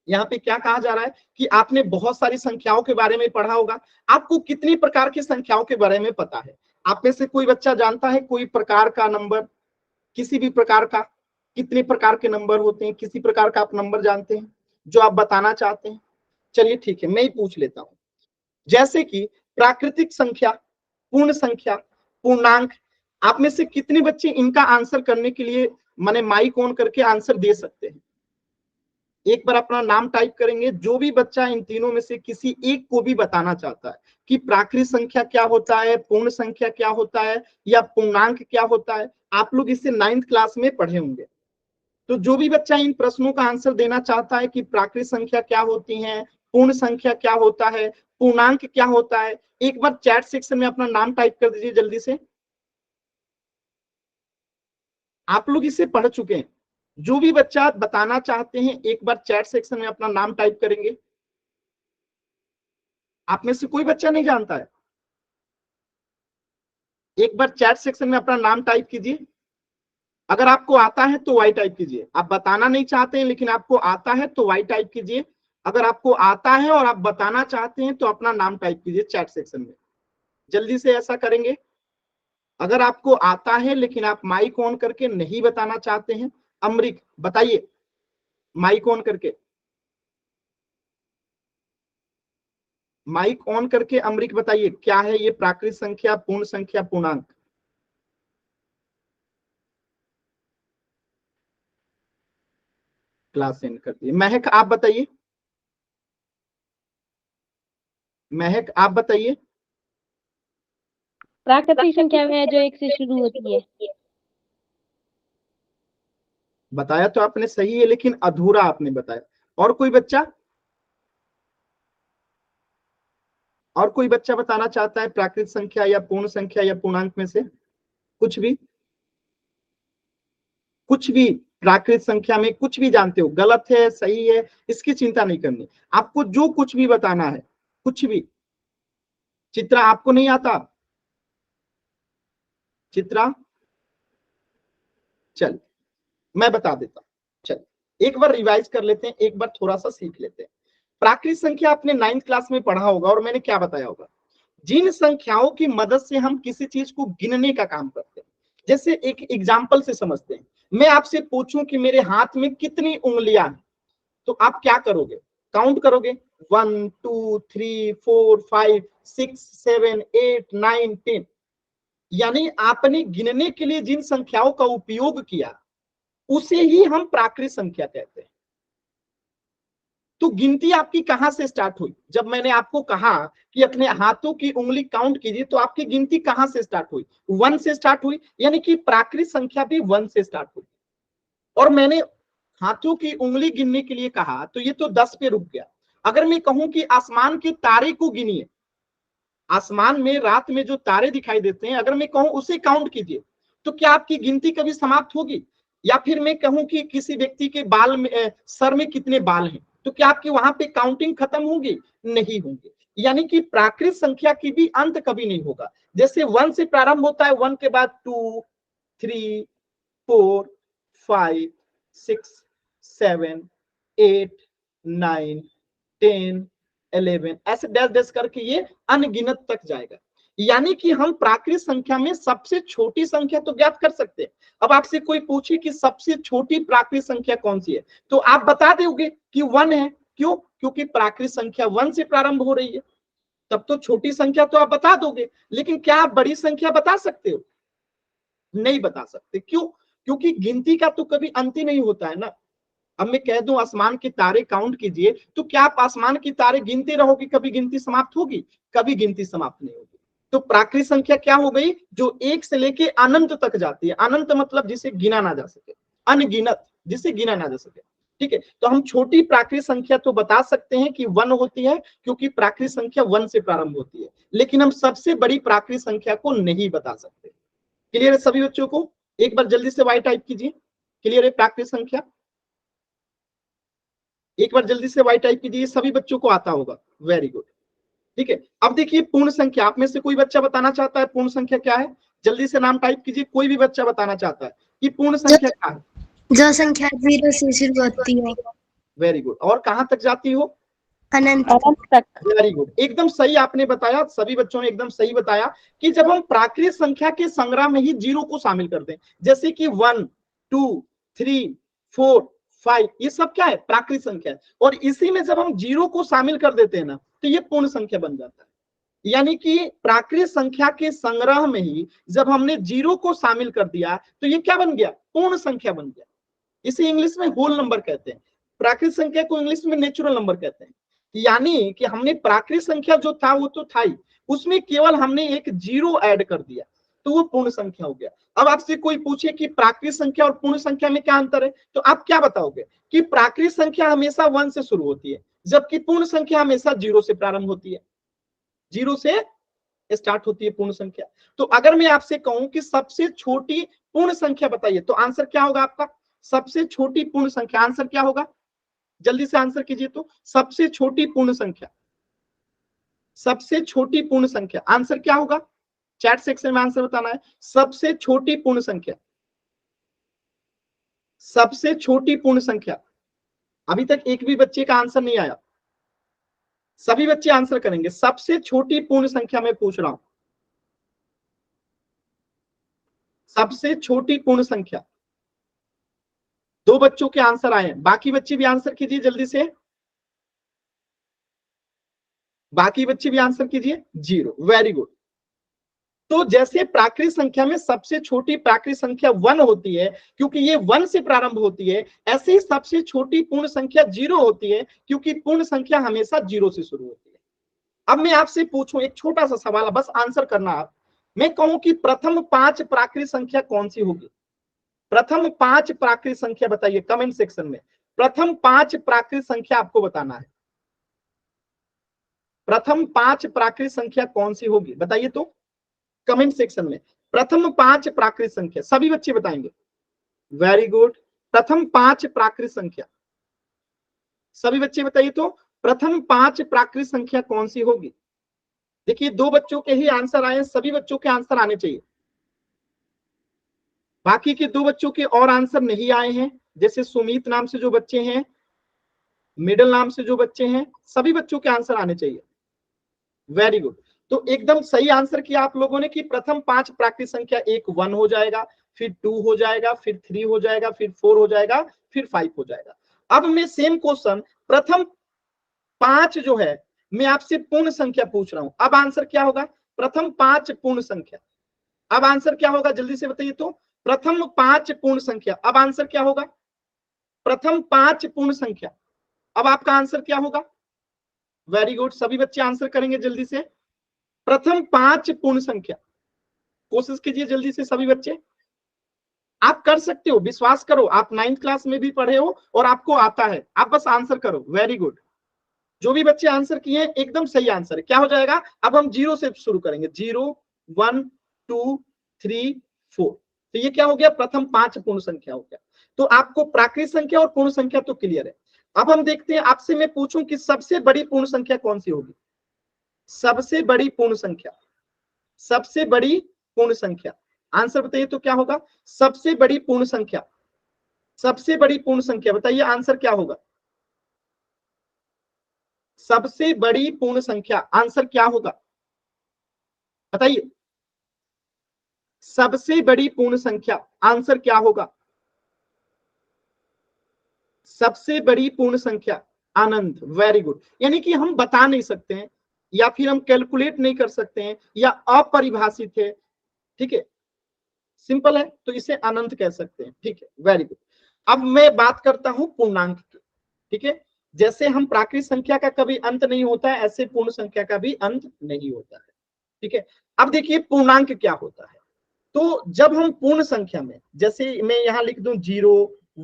S1: यहाँ पे क्या कहा जा रहा है कि आपने बहुत सारी संख्याओं के बारे में पढ़ा होगा। आपको कितनी प्रकार की संख्याओं के बारे में पता है? आप में से कोई बच्चा जानता है कोई प्रकार का नंबर, किसी भी प्रकार का? कितने प्रकार के नंबर होते हैं? किसी प्रकार का आप नंबर जानते हैं जो आप बताना चाहते हैं? चलिए ठीक है, मैं ही पूछ लेता हूं। जैसे कि प्राकृतिक संख्या, पूर्ण संख्या, पूर्णांक। आप में से कितने बच्चे इनका आंसर करने के लिए माने माइक ऑन करके आंसर दे सकते हैं? एक बार अपना नाम टाइप करेंगे। जो भी बच्चा इन तीनों में से किसी एक को भी बताना चाहता है कि प्राकृतिक संख्या क्या होता है, पूर्ण संख्या क्या होता है या पूर्णांक क्या होता है, आप लोग इसे 9th क्लास में पढ़े होंगे। तो जो भी बच्चा इन प्रश्नों का आंसर देना चाहता है कि प्राकृतिक संख्या क्या होती है, पूर्ण संख्या क्या होता है, पूर्णांक क्या होता है, एक बार चैट सेक्शन में अपना नाम टाइप कर दीजिए जल्दी से। आप लोग इसे पढ़ चुके हैं। जो भी बच्चा बताना चाहते हैं एक बार चैट सेक्शन में अपना नाम टाइप करेंगे। आप में से कोई बच्चा नहीं जानता है? एक बार चैट सेक्शन में अपना नाम टाइप कीजिए। अगर आपको आता है तो वाई टाइप कीजिए। आप बताना नहीं चाहते हैं लेकिन आपको आता है तो वाई टाइप कीजिए। अगर आपको आता है और आप बताना चाहते हैं तो अपना नाम टाइप कीजिए चैट सेक्शन में। जल्दी से ऐसा करेंगे। अगर आपको आता है लेकिन आप माइक ऑन करके नहीं बताना चाहते हैं, अमृत बताइए, माइक ऑन करके, माइक ऑन करके अमृत बताइए क्या है ये प्राकृत संख्या, पूर्ण संख्या, पूर्णांक। क्लास एंड कर दिए। महक आप बताइए, महक आप बताइए।
S2: प्राकृतिक संख्या में जो एक से शुरू होती है।
S1: बताया तो आपने सही है लेकिन अधूरा आपने बताया। और कोई बच्चा, और कोई बच्चा बताना चाहता है प्राकृत संख्या या पूर्ण संख्या या पूर्णांक में से कुछ भी? कुछ भी प्राकृत संख्या में कुछ भी जानते हो, गलत है सही है इसकी चिंता नहीं करनी, आपको जो कुछ भी बताना है, कुछ भी। चित्रा आपको नहीं आता? चित्रा चल मैं बता देता हूं, चल एक बार रिवाइज कर लेते हैं, एक बार थोड़ा सा सीख लेते हैं। प्राकृत संख्या आपने 9th क्लास में पढ़ा होगा और मैंने क्या बताया होगा, जिन संख्याओं की मदद से हम किसी चीज को गिनने का काम करते हैं। जैसे एक एग्जाम्पल से समझते हैं, मैं आपसे पूछूं कि मेरे हाथ में कितनी उंगलियां हैं, तो आप क्या करोगे, काउंट करोगे 1 2 3 4 5 6 7 8 9 10, यानी आपने गिनने के लिए जिन संख्याओं का उपयोग किया उसे ही हम प्राकृत संख्या कहते हैं। तो गिनती आपकी कहां से स्टार्ट हुई? जब मैंने आपको कहा कि अपने हाथों की उंगली काउंट कीजिए, तो आपकी गिनती कहां से स्टार्ट हुई? 1 से स्टार्ट हुई, यानी कि प्राकृत संख्या भी 1 से स्टार्ट हुई। और मैंने हाथों की उंगली गिनने के लिए कहा तो ये तो 10 पे रुक गया। अगर मैं कहूं कि आसमान के तारे को गिनिए, आसमान में रात में जो तारे दिखाई देते हैं, अगर मैं कहूं उसे काउंट कीजिए, तो क्या आपकी गिनती कभी समाप्त होगी? या फिर मैं कहूं कि किसी व्यक्ति के बाल में सर में कितने बाल हैं, तो क्या आपकी वहां पे काउंटिंग खत्म होगी? नहीं होगी। यानी कि प्राकृत संख्या की भी अंत कभी नहीं होगा। जैसे 1 से प्रारंभ होता है, 1 के बाद 2 3 4 5 6 7 8 9 10 11 ऐसे डैश डैश करके ये अनगिनत तक जाएगा। यानी कि हम प्राकृत संख्या में सबसे छोटी संख्या तो ज्ञात कर सकते हैं। अब आपसे कोई पूछे कि सबसे छोटी प्राकृत संख्या कौन सी है, तो आप बता दोगे कि 1 है। क्यों? क्योंकि प्राकृत संख्या 1 से प्रारंभ हो रही है। तब तो छोटी संख्या तो आप बता दोगे, लेकिन क्या आप बड़ी संख्या बता सकते हो? नहीं बता सकते। क्यों? क्योंकि गिनती का तो कभी अंत ही नहीं होता है ना। अब मैं कह दूं आसमान के तारे काउंट कीजिए, तो क्या आप आसमान के तारे गिनते रहोगे, कभी गिनती समाप्त होगी? कभी गिनती समाप्त नहीं होगी। तो प्राकृत संख्या क्या हो गई? जो 1 से लेके अनंत तक जाती है। अनंत मतलब जिसे गिना ना जा सके, अनगिनत जिसे गिना ना जा सके। ठीक है, तो हम छोटी प्राकृत संख्या तो बता सकते हैं कि 1 होती है, क्योंकि प्राकृत संख्या 1 से प्रारंभ होती है, लेकिन हम सबसे बड़ी प्राकृत संख्या को नहीं बता सकते। क्लियर है सभी बच्चों को? एक बार जल्दी से वाई टाइप कीजिए। क्लियर है प्राकृत संख्या? एक बार जल्दी से वाई टाइप कीजिए, सभी बच्चों को आता होगा। Very good. ठीक है, अब देखिए पूर्ण संख्या, आप में से कोई बच्चा बताना चाहता है पूर्ण संख्या क्या है? जल्दी से नाम टाइप कीजिए, कोई भी बच्चा बताना चाहता है कि पूर्ण संख्या क्या है?
S3: जो संख्या 0 से शुरू होती हो।
S1: Very good. और कहां तक जाती हो?
S3: अनंत
S2: तक।
S1: वेरी गुड, एकदम सही आपने बताया, सभी बच्चों ने एकदम सही बताया कि जब हम प्राकृत संख्या के संग्रह में ही 0 को शामिल कर दें, जैसे कि 1 2 3 4 5, ये सब क्या है? प्राकृत संख्या है। और इसी में जब हम 0 को शामिल कर देते हैं ना, तो ये पूर्ण संख्या बन जाता है। यानी कि प्राकृत संख्या के संग्रह में ही जब हमने 0 को शामिल कर दिया, तो ये क्या बन गया? पूर्ण संख्या बन गया। इसे इंग्लिश में होल नंबर कहते हैं। प्राकृत संख्या को इंग्लिश में नेचुरल नंबर कहते हैं। यानी कि हमने प्राकृत संख्या जो था वो तो था ही, उसमें केवल हमने एक 0 ऐड कर दिया, तो वो पूर्ण संख्या हो गया। अब आपसे कोई पूछे कि प्राकृत संख्या और पूर्ण संख्या में क्या अंतर है, तो आप क्या बताओगे? कि प्राकृत संख्या हमेशा 1 से शुरू होती है, जबकि पूर्ण संख्या हमेशा 0 से प्रारंभ होती है। 0 से स्टार्ट होती है पूर्ण संख्या। तो अगर मैं आपसे कहूं कि सबसे छोटी पूर्ण संख्या बताइए, तो आंसर क्या होगा आपका? सबसे छोटी पूर्ण संख्या, आंसर क्या होगा? जल्दी से आंसर कीजिए। तो सबसे छोटी पूर्ण संख्या, सबसे छोटी पूर्ण संख्या, आंसर क्या होगा? चैट सेक्शन में आंसर बताना है। सबसे छोटी पूर्ण संख्या, सबसे छोटी पूर्ण संख्या। अभी तक एक भी बच्चे का आंसर नहीं आया, सभी बच्चे आंसर करेंगे। सबसे छोटी पूर्ण संख्या मैं पूछ रहा हूं, सबसे छोटी पूर्ण संख्या। 2 बच्चों के आंसर आए हैं, बाकी बच्चे भी आंसर कीजिए जल्दी से, बाकी बच्चे भी आंसर कीजिए। 0, वेरी गुड। तो जैसे प्राकृत संख्या में सबसे छोटी प्राकृत संख्या 1 होती है क्योंकि ये 1 से प्रारंभ होती है, ऐसे ही सबसे छोटी पूर्ण संख्या 0 होती है क्योंकि पूर्ण संख्या हमेशा 0 से शुरू होती है। अब मैं आपसे पूछूं एक छोटा सा सवाल, बस आंसर करना आप। मैं कहूं कि प्रथम 5 प्राकृत संख्या कौन सी होगी? प्रथम 5 प्राकृत संख्या बताइए कमेंट सेक्शन में। प्रथम 5 प्राकृत संख्या आपको बताना है। प्रथम 5 प्राकृत संख्या कौन सी होगी बताइए तो कमेंट सेक्शन में। प्रथम 5 प्राकृत संख्या सभी बच्चे बताएंगे। Very good. प्रथम 5 प्राकृत संख्या सभी बच्चे बताइए तो प्रथम 5 प्राकृत संख्या कौन सी होगी? देखिए 2 बच्चों के ही आंसर आए, सभी बच्चों के आंसर आने चाहिए। बाकी के 2 बच्चों के और आंसर नहीं आए हैं, जैसे सुमित नाम से जो बच्चे हैं, मिडल नाम से जो बच्चे हैं, सभी बच्चों के आंसर आने चाहिए। Very good. तो एकदम सही आंसर किया आप लोगों ने कि प्रथम 5 प्राकृत संख्या 1 हो जाएगा, फिर 2 हो जाएगा, फिर 3 हो जाएगा, फिर 4 हो जाएगा, फिर 5 हो जाएगा। अब मैं सेम क्वेश्चन प्रथम 5 जो है मैं आपसे पूर्ण संख्या पूछ रहा हूं, अब आंसर क्या होगा? प्रथम 5 पूर्ण संख्या, अब आंसर क्या होगा जल्दी से बताइए तो। प्रथम 5 पूर्ण संख्या, अब आंसर क्या होगा? प्रथम 5 पूर्ण संख्या, अब आपका आंसर क्या होगा? वेरी गुड, सभी बच्चे आंसर करेंगे जल्दी से। प्रथम 5 पूर्ण संख्या, कोशिश कीजिए जल्दी से सभी बच्चे, आप कर सकते हो, विश्वास करो, आप 9th क्लास में भी पढ़े हो और आपको आता है, आप बस आंसर करो। वेरी गुड, जो भी बच्चे आंसर किए एकदम सही आंसर है। क्या हो जाएगा? अब हम 0 से शुरू करेंगे, 0 1 2 3 4। तो ये क्या हो गया? प्रथम 5 पूर्ण संख्या हो गया। तो आपको प्राकृत संख्या और पूर्ण संख्या तो क्लियर है। अब हम देखते हैं, आपसे मैं पूछूं कि सबसे बड़ी पूर्ण संख्या कौन सी होगी? सबसे बड़ी पूर्ण संख्या, सबसे बड़ी पूर्ण संख्या, आंसर बताइए तो क्या होगा? सबसे बड़ी पूर्ण संख्या, सबसे बड़ी पूर्ण संख्या बताइए आंसर क्या होगा? सबसे बड़ी पूर्ण संख्या आंसर क्या होगा बताइए? सबसे बड़ी पूर्ण संख्या आंसर क्या होगा? सबसे बड़ी पूर्ण संख्या अनंत। वेरी गुड, यानी कि हम बता नहीं सकते हैं या फिर हम कैलकुलेट नहीं कर सकते हैं या अपरिभाषित है, ठीक है, सिंपल है, तो इसे अनंत कह सकते हैं। ठीक है, वेरी गुड। अब मैं बात करता हूं पूर्णांक की, ठीक है। जैसे हम प्राकृत संख्या का कभी अंत नहीं होता है, ऐसे पूर्ण संख्या का भी अंत नहीं होता है, ठीक है। अब देखिए पूर्णांक क्या होता है। तो जब हम पूर्ण संख्या में, जैसे मैं यहां लिख दूं 0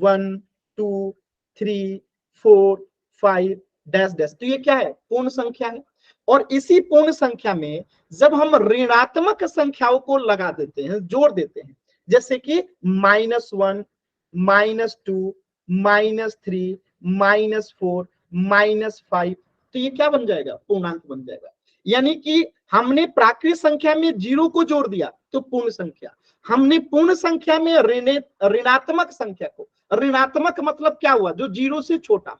S1: 1 2 3 4 5 डैश डैश, तो ये क्या है? पूर्ण संख्या है। और इसी पूर्ण संख्या में जब हम ऋणात्मक संख्याओं को लगा देते हैं, जोड़ देते हैं, जैसे कि -1 -2 -3 -4 -5, तो ये क्या बन जाएगा? पूर्णांक बन जाएगा। यानी कि हमने प्राकृत संख्या में 0 को जोड़ दिया तो पूर्ण संख्या, हमने पूर्ण संख्या में ऋणात्मक संख्या को, ऋणात्मक मतलब क्या हुआ? जो 0 से छोटा,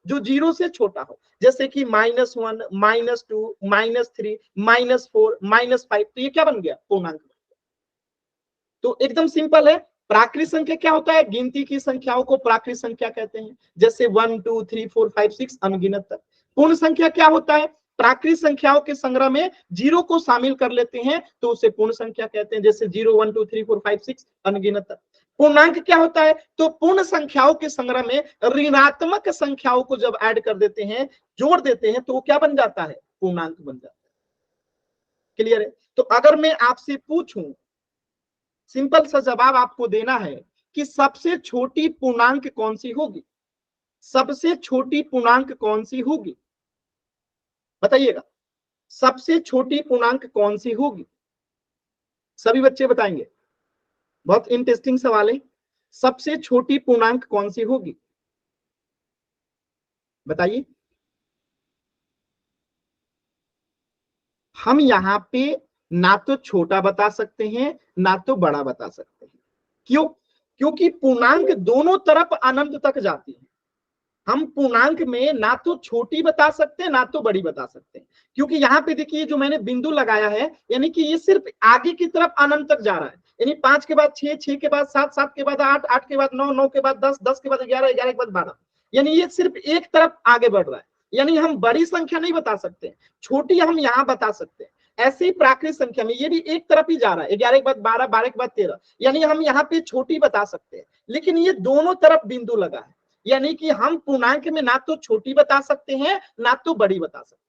S1: जो 0 से छोटा हो, जैसे कि -1 -2 -3 -4 -5, तो ये क्या बन गया? पूर्णांक। तो एकदम सिंपल है। प्राकृत संख्या क्या होता है? गिनती की संख्याओं को प्राकृत संख्या कहते हैं, जैसे 1 2 3 4 5 6 अनगिनत तक। पूर्ण संख्या क्या होता है? प्राकृत संख्याओं के संग्रह में 0 को शामिल कर लेते हैं तो उसे पूर्ण संख्या कहते हैं, जैसे 0 1 2 3 4 5 6 अनगिनत तक। पूर्णांक क्या होता है? तो पूर्ण संख्याओं के संग्रह में ऋणात्मक संख्याओं को जब ऐड कर देते हैं, जोड़ देते हैं, तो वो क्या बन जाता है? पूर्णांक बन जाता है। क्लियर है? तो अगर मैं आपसे पूछूं, सिंपल सा जवाब आपको देना है कि सबसे छोटी पूर्णांक कौन सी होगी? सबसे छोटी पूर्णांक कौन सी होगी बताइएगा? सबसे छोटी पूर्णांक कौन सी होगी? सभी बच्चे बताएंगे। बहुत इंटरेस्टिंग सवाल है। सबसे छोटी पूर्णांक कौन सी होगी बताइए? हम यहां पे ना तो छोटा बता सकते हैं ना तो बड़ा बता सकते हैं। क्यों? क्योंकि पूर्णांक दोनों तरफ अनंत तक जाती है। हम पूर्णांक में ना तो छोटी बता सकते हैं ना तो बड़ी बता सकते हैं, क्योंकि यहाँ पे देखिए जो मैंने बिंदु लगाया है, यानी कि ये सिर्फ आगे की तरफ अनंत तक जा रहा है। यानी 5 के बाद 6, 6 के बाद 7, 7 के बाद 8, 8 के बाद 9, 9 के बाद 10, 10 के बाद 11, 11 के बाद 12, यानी ये सिर्फ एक तरफ आगे बढ़ रहा है। यानी हम बड़ी संख्या नहीं बता सकते, छोटी हम यहाँ बता सकते हैं। ऐसे ही प्राकृत संख्या में ये भी एक तरफ ही जा रहा है, 11 के बाद 12, 12 के बाद 13, यानी हम यहाँ पे छोटी बता सकते हैं, लेकिन ये दोनों तरफ बिंदु लगा है, यानी कि हम पूर्णांक में ना तो छोटी बता सकते हैं ना तो बड़ी बता सकते हैं।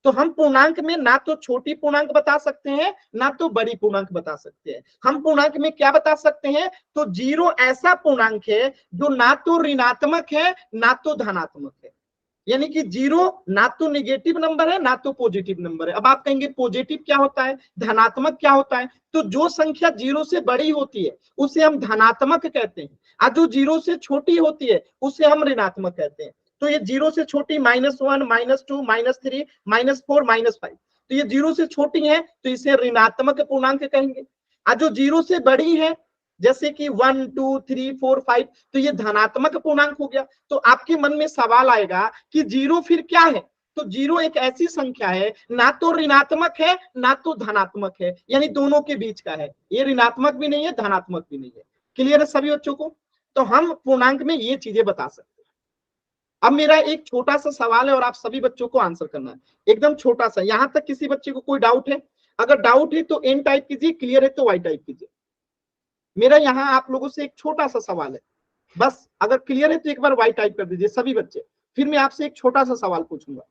S1: तो हम पूर्णांक में ना तो छोटी पूर्णांक बता सकते हैं ना तो बड़ी पूर्णांक बता सकते हैं। हम पूर्णांक में क्या बता सकते हैं, तो 0 ऐसा पूर्णांक है जो ना तो ऋणात्मक है ना तो धनात्मक है, यानी कि 0 ना तो नेगेटिव नंबर है ना तो पॉजिटिव नंबर है। अब आप कहेंगे पॉजिटिव क्या होता है, धनात्मक क्या होता है, तो जो संख्या 0 से बड़ी होती है उसे हम धनात्मक कहते हैं, और जो 0 से छोटी होती है उसे हम ऋणात्मक कहते हैं। तो ये 0 से छोटी -1, -2, -3, -4, -5, तो ये 0 से छोटी है तो इसे ऋणात्मक पूर्णांक कहेंगे। और जो 0 से बड़ी है जैसे कि 1, 2, 3, 4, 5, तो ये धनात्मक पूर्णांक हो गया। तो आपके मन में सवाल आएगा कि 0 फिर क्या है, तो 0 एक ऐसी संख्या है ना तो ऋणात्मक है ना तो धनात्मक है, यानी दोनों के बीच का है, ये ऋणात्मक भी नहीं है धनात्मक भी नहीं है। क्लियर है सभी बच्चों को? तो हम पूर्णांक में ये चीजें बता सकते हैं। अब मेरा एक छोटा सा सवाल है और आप सभी बच्चों को आंसर करना है, एकदम छोटा सा। यहां तक किसी बच्चे को कोई डाउट है? अगर डाउट है तो एन टाइप कीजिए, क्लियर है तो वाई टाइप कीजिए। मेरा यहाँ आप लोगों से एक छोटा सा सवाल है, बस अगर क्लियर है तो एक बार वाई टाइप कर दीजिए सभी बच्चे, फिर मैं आपसे एक छोटा सा सवाल पूछूंगा।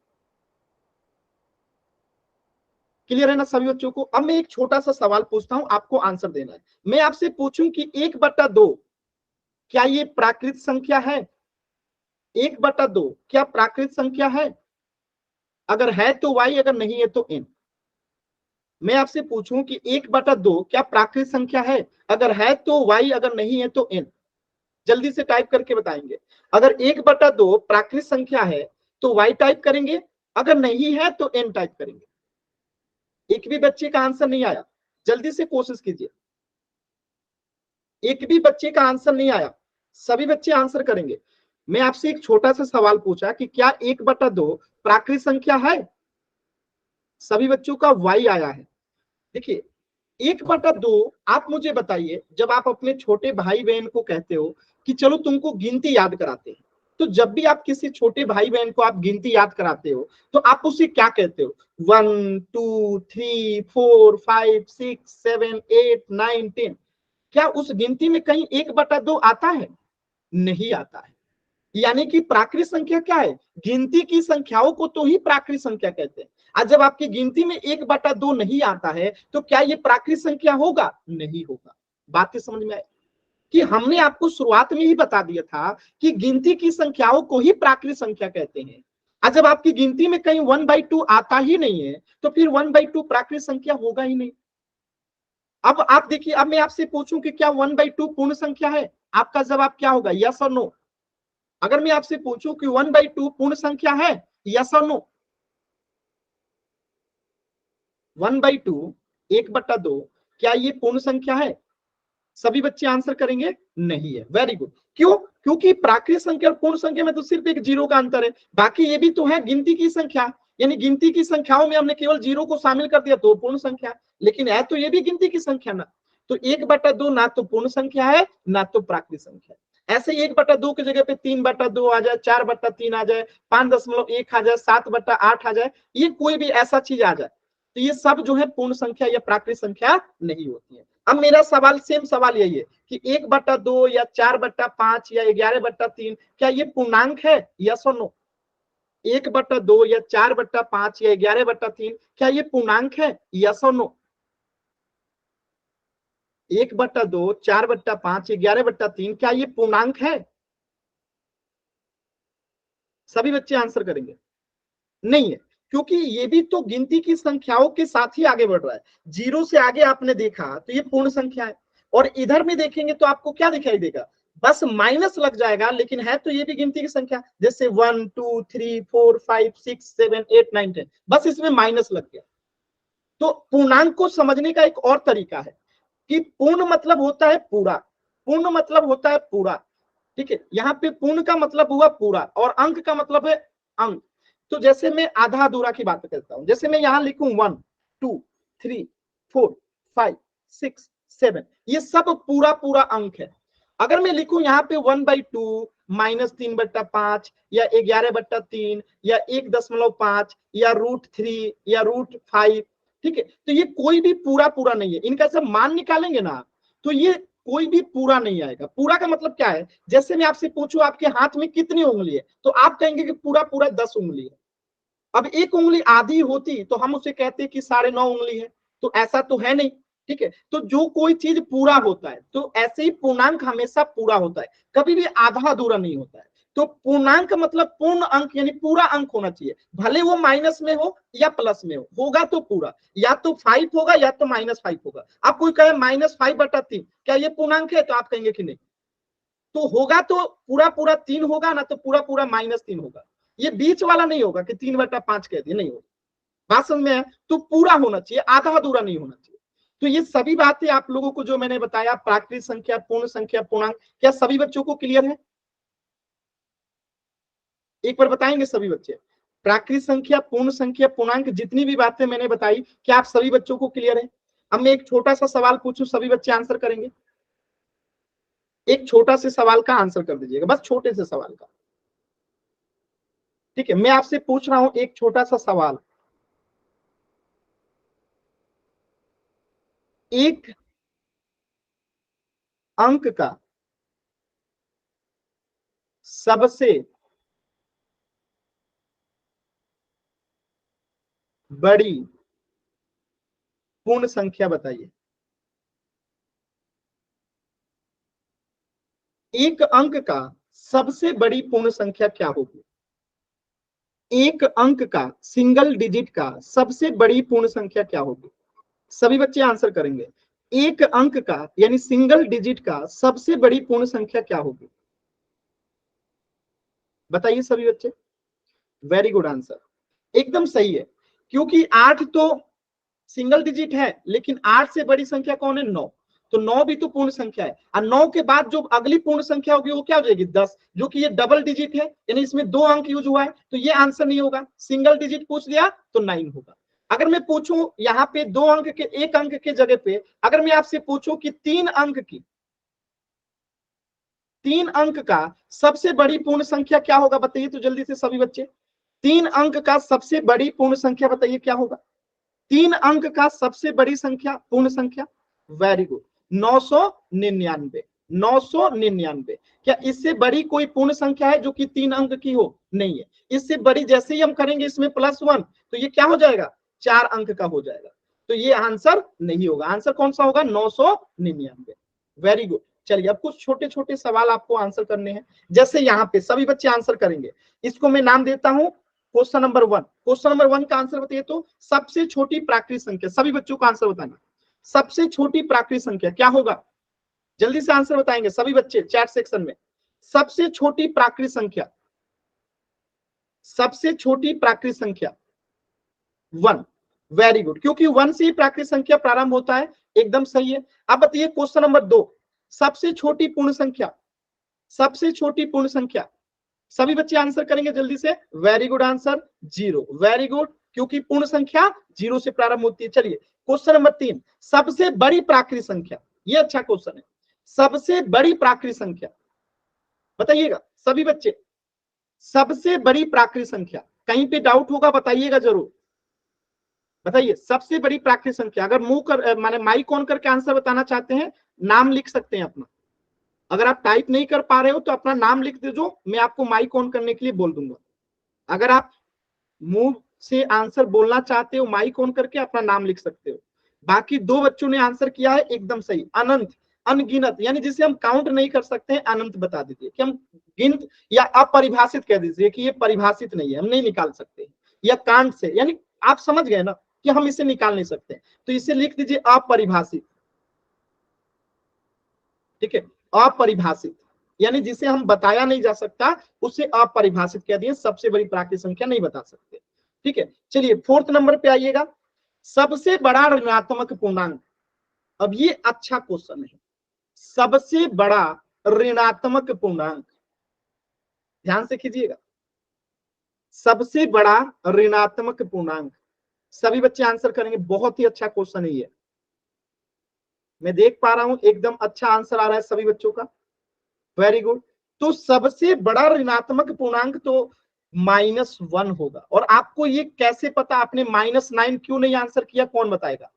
S1: क्लियर है ना सभी बच्चों को? अब मैं एक छोटा सा सवाल पूछता हूं, आपको आंसर देना है। मैं आपसे पूछूं कि 1/2 क्या ये प्राकृत संख्या है? 1/2 क्या प्राकृत संख्या है? अगर है तो वाई, अगर नहीं है तो एन। मैं आपसे पूछूं कि 1/2 क्या प्राकृत संख्या है? अगर है तो वाई, अगर नहीं है तो एन। जल्दी से टाइप करके बताएंगे। अगर 1/2 प्राकृत संख्या है तो वाई टाइप करेंगे, अगर नहीं है तो एन टाइप करेंगे। एक भी बच्चे का आंसर नहीं आया? जल्दी से कोशिश कीजिए। एक भी बच्चे का आंसर नहीं आया? सभी बच्चे आंसर करेंगे। मैं आपसे एक छोटा सा सवाल पूछा कि क्या 1/2 प्राकृत संख्या है? सभी बच्चों का वाई आया है। देखिए 1/2 आप मुझे बताइए, जब आप अपने छोटे भाई बहन को कहते हो कि चलो तुमको गिनती याद कराते हैं, तो जब भी आप किसी छोटे भाई बहन को आप गिनती याद कराते हो तो आप उसे क्या कहते हो? 1, 2, 3, 4, 5, 6, 7, 8, 9, 10। क्या उस गिनती में कहीं 1/2 आता है? नहीं आता है। यानी कि प्राकृत संख्या क्या है? गिनती की संख्याओं को तो ही प्राकृत संख्या कहते हैं। आज जब आपकी गिनती में 1/2 नहीं आता है तो क्या ये प्राकृत संख्या होगा? नहीं होगा। बातें समझ में आई कि हमने आपको शुरुआत में ही बता दिया था कि गिनती की संख्याओं को ही प्राकृत संख्या कहते हैं। आज जब आपकी गिनती में कहीं 1/2 आता ही नहीं है तो फिर 1/2 प्राकृत संख्या होगा ही नहीं। अब आप देखिए, अब मैं आपसे पूछूं कि क्या 1/2 पूर्ण संख्या है? आपका जवाब क्या होगा? यस और नो। अगर मैं आपसे पूछूं कि 1/2 पूर्ण संख्या है, यस और नो? 1/2 1/2 क्या ये पूर्ण संख्या है? सभी बच्चे आंसर करेंगे नहीं है। Very good. क्यों? क्योंकि प्राकृत संख्या और पूर्ण संख्या में तो सिर्फ एक 0 का अंतर है, बाकी ये भी तो है गिनती की संख्या। यानी गिनती की संख्याओं में हमने केवल 0 को शामिल कर दिया तो पूर्ण संख्या, लेकिन है तो ये भी गिनती की संख्या ना। तो 1/2 ना तो पूर्ण संख्या है ना तो प्राकृत संख्या। ऐसे 1/2 की जगह पे 3/2 आ जाए, 4/3 आ जाए, 5.1 आ जाए, 7/8 आ जाए, ये कोई भी ऐसा चीज आ जाए तो ये सब जो है पूर्ण संख्या या प्राकृत संख्या नहीं होती है। अब मेरा सवाल सेम सवाल यही है कि 1/2 या 4/5 या 11/3 क्या ये पूर्णांक है? यस और नो? 1/2 या 4/5 या 11/3 क्या ये पूर्णांक है? यस और नो? 1/2 4/5 11/3 क्या ये पूर्णांक है? सभी बच्चे आंसर करेंगे नहीं है, क्योंकि ये भी तो गिनती की संख्याओं के साथ ही आगे बढ़ रहा है। 0 से आगे आपने देखा तो ये पूर्ण संख्या है, और इधर में देखेंगे तो आपको क्या दिखाई देगा? बस माइनस लग जाएगा, लेकिन है तो ये भी गिनती की संख्या, जैसे 1, 2, 3, 4, 5, 6, 7, 8, 9, 10, बस इसमें माइनस लग गया। तो पूर्णांक को समझने का एक और तरीका है कि पूर्ण मतलब होता है पूरा, पूर्ण मतलब होता है पूरा। ठीक है, यहाँ पे पूर्ण का मतलब हुआ पूरा और अंक का मतलब है अंक। तो जैसे मैं आधा अधूरा की बात करता हूं, जैसे मैं यहां लिखूं 1, 2, 3, 4, 5, 6, 7, ये सब पूरा पूरा अंक है। अगर मैं लिखूं यहाँ पे 1/2 -3/5 या 11/3 या 1.5 या √3 या √5, ठीक है, तो ये कोई भी पूरा पूरा नहीं है। इनका सब मान निकालेंगे ना तो ये कोई भी पूरा नहीं आएगा। पूरा का मतलब क्या है, जैसे मैं आपसे पूछूं आपके हाथ में कितनी उंगली है तो आप कहेंगे कि पूरा पूरा 10 उंगली है। अब एक उंगली आधी होती तो हम उसे कहते कि 9.5 उंगली है, तो ऐसा तो है नहीं, ठीक है। तो जो कोई चीज पूरा होता है तो ऐसे ही पूर्णांक हमेशा पूरा होता है, कभी भी आधा अधूरा नहीं होता है। तो पूर्णांक मतलब पूर्ण अंक यानी पूरा अंक होना चाहिए, भले वो माइनस में हो या प्लस में हो, होगा तो पूरा, या तो 5 होगा या तो -5 होगा। आप कोई कहे -5/3 क्या ये पूर्णांक है, तो आप कहेंगे कि नहीं। तो होगा तो पूरा पूरा 3 होगा ना, तो पूरा पूरा -3 होगा। ये बीच वाला नहीं होगा कि 3/5 कह दिए, नहीं होगा। बात समझ में है? तो पूरा होना चाहिए, आधा अधूरा नहीं होना चाहिए। तो ये सभी बातें आप लोगों को जो मैंने बताया, प्राकृत संख्या, पूर्ण संख्या, पूर्णांक, क्या सभी बच्चों को क्लियर है? एक बार बताएंगे सभी बच्चे, प्राकृत संख्या, पूर्ण संख्या, पूर्णांक, जितनी भी बातें मैंने बताई, क्या आप सभी बच्चों को क्लियर है? अब मैं एक छोटा सा सवाल पूछूं, सभी बच्चे आंसर करेंगे? एक छोटा से सवाल का आंसर कर दीजिएगा, बस छोटे से सवाल का, ठीक है। मैं आपसे पूछ रहा हूं एक छोटा सा सवाल, एक अंक का सबसे बड़ी पूर्ण संख्या बताइए। एक अंक का सबसे बड़ी पूर्ण संख्या क्या होगी? एक अंक का, सिंगल डिजिट का सबसे बड़ी पूर्ण संख्या क्या होगी? सभी बच्चे आंसर करेंगे। एक अंक का यानी सिंगल डिजिट का सबसे बड़ी पूर्ण संख्या क्या होगी? बताइए सभी बच्चे। वेरी गुड आंसर, एकदम सही है। क्योंकि 8 तो सिंगल डिजिट है, लेकिन 8 से बड़ी संख्या कौन है? 9। तो 9 भी तो पूर्ण संख्या है, और 9 के बाद जो अगली पूर्ण संख्या होगी वो क्या हो जाएगी? 10, जो कि ये डबल डिजिट है, यानी इसमें 2 अंक यूज हुआ है, तो ये आंसर नहीं होगा। सिंगल डिजिट पूछ लिया तो 9 होगा। अगर मैं पूछूं यहाँ पे 2 अंक के, एक अंक के जगह पे अगर मैं आपसे पूछूं कि 3 अंक की, 3 अंक का सबसे बड़ी पूर्ण संख्या क्या होगा? बताइए तो जल्दी से सभी बच्चे। 3 अंक का सबसे बड़ी पूर्ण संख्या बताइए क्या होगा? 3 अंक का सबसे बड़ी संख्या, पूर्ण संख्या, वेरी गुड, 999। 999, क्या इससे बड़ी कोई पूर्ण संख्या है जो कि 3 अंक की हो? नहीं है। इससे बड़ी जैसे ही हम करेंगे इसमें +1 तो ये क्या हो जाएगा? 4 अंक का हो जाएगा। तो ये आंसर नहीं होगा। आंसर कौन सा होगा? 999। Very good. चलिए अब कुछ छोटे छोटे सवाल आपको आंसर करने हैं। जैसे यहाँ पे सभी बच्चे आंसर करेंगे, इसको मैं नाम देता हूं क्वेश्चन नंबर 1। क्वेश्चन नंबर 1 का आंसर बताइए तो, सबसे छोटी प्राकृत संख्या, सभी बच्चों का आंसर बताना। सबसे छोटी प्राकृत संख्या क्या होगा? जल्दी से आंसर बताएंगे सभी बच्चे चैट सेक्शन में। सबसे छोटी प्राकृत संख्या, सबसे छोटी प्राकृत संख्या 1। वेरी गुड, क्योंकि 1 से ही प्राकृत संख्या प्रारंभ होता है, एकदम सही है। अब बताइए क्वेश्चन नंबर 2, सबसे छोटी पूर्ण संख्या, सबसे छोटी पूर्ण संख्या, सभी बच्चे आंसर करेंगे जल्दी से। Very good answer 0। Very good, क्योंकि पूर्ण संख्या 0 से प्रारंभ होती है। चलिए क्वेश्चन नंबर 3, सबसे बड़ी प्राकृत संख्या, ये अच्छा क्वेश्चन है। सबसे बड़ी प्राकृत संख्या बताइएगा सभी बच्चे। सबसे बड़ी प्राकृत संख्या, कहीं पे डाउट होगा बताइएगा जरूर। बताइए सबसे बड़ी प्राकृत संख्या। अगर मुंह कर माने माइक ऑन करके आंसर बताना चाहते हैं, नाम लिख सकते हैं अपना। अगर आप टाइप नहीं कर पा रहे हो तो अपना नाम लिख दीजिए, मैं आपको माइक ऑन करने के लिए बोल दूंगा। अगर आप मुंह से आंसर बोलना चाहते हो, माइक ऑन करके अपना नाम लिख सकते हो। बाकी 2 बच्चों ने आंसर किया है एकदम सही, अनंत, अनगिनत, यानी जिसे हम काउंट नहीं कर सकते हैं, अनंत बता दीजिए कि हम गिनत या अपरिभाषित कह दीजिए कि ये परिभाषित नहीं है, हम नहीं निकाल सकते, या कांट से, यानी आप समझ गए ना कि हम इसे निकाल नहीं सकते, तो इसे लिख दीजिए अपरिभाषित। ठीक है, अपरिभाषित यानी जिसे हम बताया नहीं जा सकता उसे अपरिभाषित कह दिए, सबसे बड़ी प्राकृत संख्या नहीं बता सकते। ठीक है, चलिए 4th नंबर पे आइएगा, सबसे बड़ा ऋणात्मक पूर्णांक। अब ये अच्छा क्वेश्चन है, सबसे बड़ा ऋणात्मक पूर्णांक, ध्यान से कीजिएगा, सबसे बड़ा ऋणात्मक पूर्णांक। सभी बच्चे आंसर करेंगे, बहुत ही अच्छा क्वेश्चन है ये। मैं देख पा रहा हूं एकदम अच्छा आंसर आ रहा है सभी बच्चों का, वेरी गुड। तो सबसे बड़ा ऋणात्मक पूर्णांक तो -1 होगा। और आपको ये कैसे पता, आपने -9 क्यों नहीं आंसर किया, कौन बताएगा?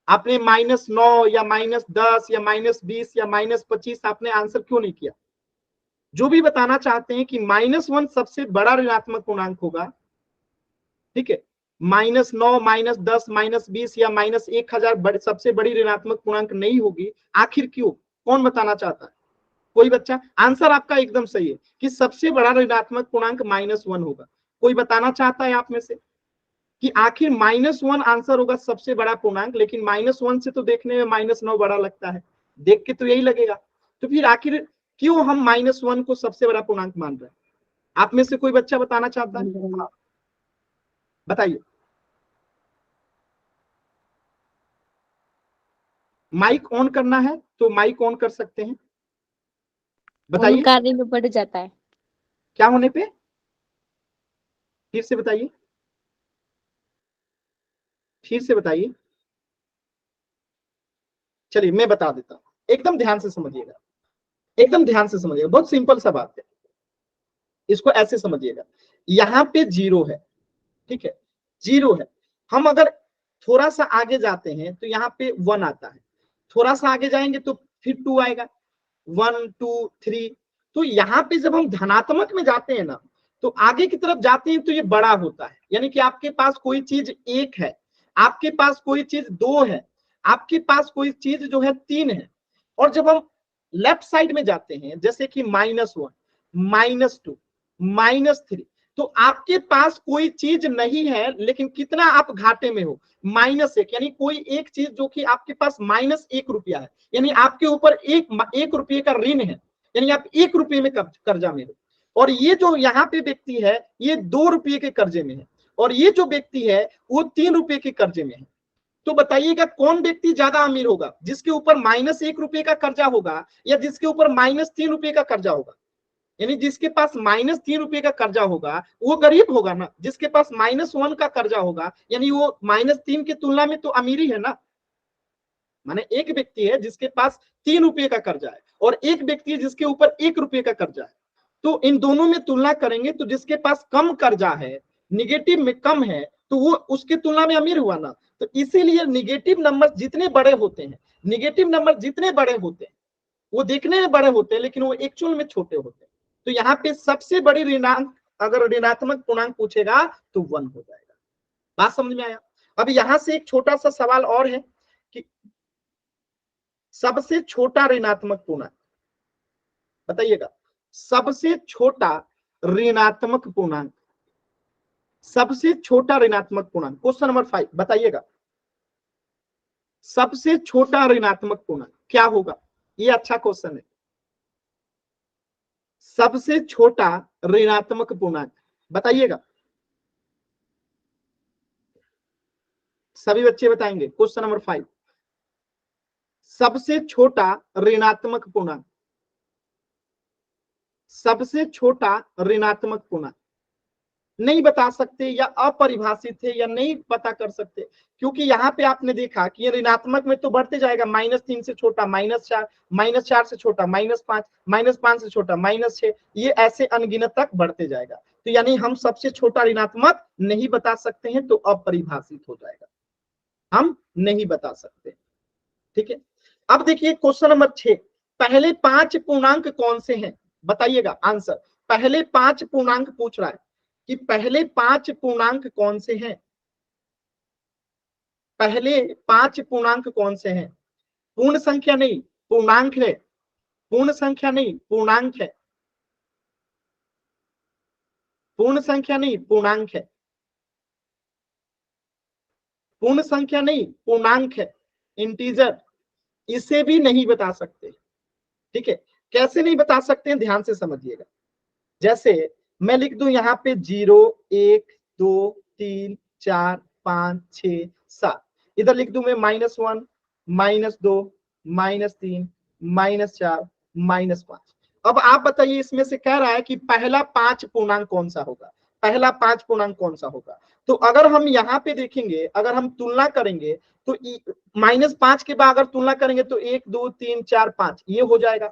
S1: आपने -9 या -10 या -20 या -25 आपने आंसर क्यों नहीं किया? जो भी बताना चाहते हैं कि -1 सबसे बड़ा ऋणात्मक पूर्णांक होगा, ठीक है, -9 -10 -20 या -1000 सबसे बड़ी ऋणात्मक पूर्णांक नहीं होगी, आखिर क्यों? कौन बताना चाहता है? कोई बच्चा? आंसर आपका एकदम सही है कि सबसे बड़ा ऋणात्मक पूर्णांक -1 होगा। कोई बताना चाहता है आप में से कि आखिर -1 आंसर होगा सबसे बड़ा पूर्णांक, लेकिन -1 से तो देखने में -9 बड़ा लगता है, देख के तो यही लगेगा। तो फिर आखिर क्यों हम -1 को सबसे बड़ा पूर्णांक मान रहे हैं? आप में से कोई बच्चा बताना चाहता है? हाँ, बताइए। माइक ऑन करना है तो माइक ऑन कर सकते हैं, बताइए।
S2: कार्य में बढ़ जाता है।
S1: क्या होने पे? फिर से बताइए, फिर से बताइए। चलिए मैं बता देता हूं, एकदम ध्यान से समझिएगा, एकदम ध्यान से समझिएगा, बहुत सिंपल सा बात है। इसको ऐसे समझिएगा, यहाँ पे 0 है, ठीक है, 0 है। हम अगर थोड़ा सा आगे जाते हैं तो यहाँ पे 1 आता है, थोड़ा सा आगे जाएंगे तो फिर 2 आएगा, 1 2 3। तो यहाँ पे जब हम धनात्मक में जाते हैं ना, तो आगे की तरफ जाते हैं तो ये बड़ा होता है, यानी कि आपके पास कोई चीज 1 है, आपके पास कोई चीज 2 है, आपके पास कोई चीज जो है 3 है। और जब हम लेफ्ट साइड में जाते हैं, जैसे कि -1 -2 -3, तो आपके पास कोई चीज नहीं है, लेकिन कितना आप घाटे में हो, -1, यानी कोई एक चीज जो कि आपके पास -1 रुपया है, यानी आपके ऊपर एक रुपये का ऋण है, यानी आप 1 रुपये में कर्जा में हो। और ये जो यहाँ पे व्यक्ति है ये 2 रुपये के कर्जे में है, और ये जो व्यक्ति है वो 3 रुपये के कर्जे में है। तो बताइएगा कौन व्यक्ति ज्यादा अमीर होगा, जिसके ऊपर -1 रुपये का कर्जा होगा या जिसके ऊपर -3 रुपये का कर्जा होगा? यानी जिसके पास -3 रुपये का कर्जा होगा वो गरीब होगा ना, जिसके पास -1 का कर्जा होगा यानी वो -3 की तुलना में तो अमीरी है ना। माने एक व्यक्ति है जिसके पास 3 रुपये का कर्जा है और एक व्यक्ति है जिसके ऊपर 1 रुपये का कर्जा है, तो इन दोनों में तुलना करेंगे तो जिसके पास कम कर्जा है, निगेटिव में कम है, तो वो उसकी तुलना में अमीर हुआ ना। तो इसीलिए निगेटिव नंबर जितने बड़े होते हैं, निगेटिव नंबर जितने बड़े होते हैं वो देखने में बड़े होते हैं लेकिन वो एक्चुअल में छोटे होते हैं। तो यहाँ पे सबसे बड़ी ऋणांक अगर ऋणात्मक पूर्णांक पूछेगा तो 1 हो जाएगा। बात समझ में आया? अब यहाँ से एक छोटा सा सवाल और है कि सबसे छोटा ऋणात्मक पूर्णांक बताइएगा, सबसे छोटा ऋणात्मक पूर्णांक, सबसे छोटा ऋणात्मक पूर्णांक, क्वेश्चन नंबर 5 बताइएगा, सबसे छोटा ऋणात्मक पूर्णांक क्या होगा? ये अच्छा क्वेश्चन है। सबसे छोटा ऋणात्मक पूर्णांक बताइएगा, सभी बच्चे बताएंगे। क्वेश्चन नंबर 5, सबसे छोटा ऋणात्मक पूर्णांक, सबसे छोटा ऋणात्मक पूर्णांक नहीं बता सकते या अपरिभाषित है या नहीं पता कर सकते, क्योंकि यहाँ पे आपने देखा कि ये ऋणात्मक में तो बढ़ते जाएगा, -3 से छोटा -4, -4 से छोटा -5, -5 से छोटा -6, ये ऐसे अनगिनत तक बढ़ते जाएगा। तो यानी हम सबसे छोटा ऋणात्मक नहीं बता सकते हैं, तो अपरिभाषित हो जाएगा, हम नहीं बता सकते। ठीक है, अब देखिए क्वेश्चन नंबर 6, पहले 5 पूर्णांक कौन से हैं? बताइएगा आंसर। पहले 5 पूर्णांक पूछ रहा है कि पहले 5 पूर्णांक कौन से हैं? पहले 5 पूर्णांक कौन से हैं? पूर्ण संख्या नहीं, पूर्णांक है, पूर्ण संख्या नहीं, पूर्णांक है, पूर्ण संख्या नहीं, पूर्णांक है, पूर्ण संख्या नहीं, पूर्णांक है, इंटीजर, इसे भी नहीं बता सकते। ठीक है, कैसे नहीं बता सकते हैं, ध्यान से समझिएगा। जैसे मैं लिख दूं यहाँ पे 0 1 2 3 4 5 6 7, इधर लिख दूं मैं -1 -2 -3 -4 -5। अब आप बताइए, इसमें से कह रहा है कि पहला 5 पूर्णांक कौन सा होगा? पहला 5 पूर्णांक कौन सा होगा। तो अगर हम यहाँ पे देखेंगे, अगर हम तुलना करेंगे तो -5 के बाद अगर तुलना करेंगे तो 1 2 3 4 5 ये हो जाएगा,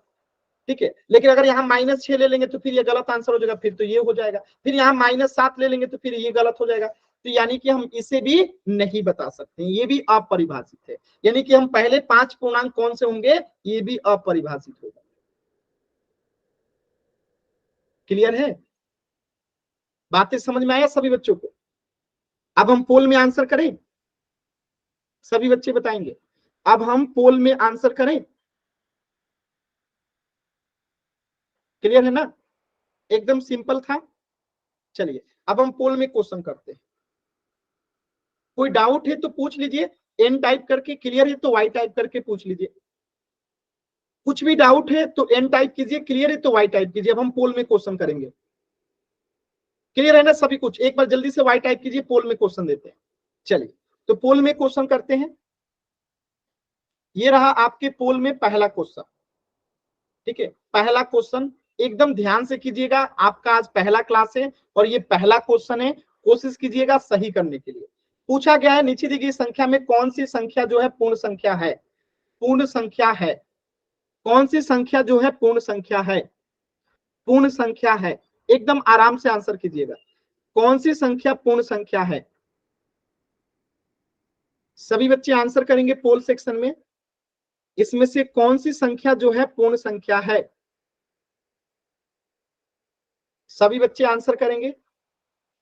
S1: ठीक है। लेकिन अगर यहाँ -6 ले लेंगे तो फिर ये गलत आंसर हो जाएगा, फिर तो ये हो जाएगा। फिर यहाँ -7 ले लेंगे तो फिर ये गलत हो जाएगा। तो यानी कि हम इसे भी नहीं बता सकते, ये भी अपरिभाषित है। यानी कि हम पहले 5 पूर्णांक कौन से होंगे, ये भी अपरिभाषित होगा। क्लियर है, बातें समझ में आया सभी बच्चों को। अब हम पोल में आंसर करें, सभी बच्चे बताएंगे। अब हम पोल में आंसर करें, क्लियर है ना, एकदम सिंपल था। चलिए अब हम पोल में क्वेश्चन करते हैं। कोई डाउट है तो पूछ लीजिए, एन टाइप करके, क्लियर है तो वाई टाइप करके पूछ लीजिए। कुछ भी डाउट है तो एन टाइप कीजिए, क्लियर है तो वाई टाइप कीजिए। अब हम पोल में क्वेश्चन करेंगे, क्लियर है ना सभी कुछ। एक बार जल्दी से वाई टाइप कीजिए, पोल में क्वेश्चन देते हैं। चलिए तो पोल में क्वेश्चन करते हैं। ये रहा आपके पोल में पहला क्वेश्चन, ठीक है। पहला क्वेश्चन एकदम ध्यान से कीजिएगा, आपका आज पहला क्लास है और ये पहला क्वेश्चन है, कोशिश कीजिएगा सही करने के लिए। पूछा गया है नीचे दी गई संख्या में कौन सी संख्या जो है पूर्ण संख्या है। पूर्ण संख्या है, कौन सी संख्या जो है पूर्ण संख्या है, पूर्ण संख्या है। एकदम आराम से आंसर कीजिएगा, कौन सी संख्या पूर्ण संख्या है। सभी बच्चे आंसर करेंगे पोल सेक्शन में, इसमें से कौन सी संख्या जो है पूर्ण संख्या है। सभी बच्चे आंसर करेंगे।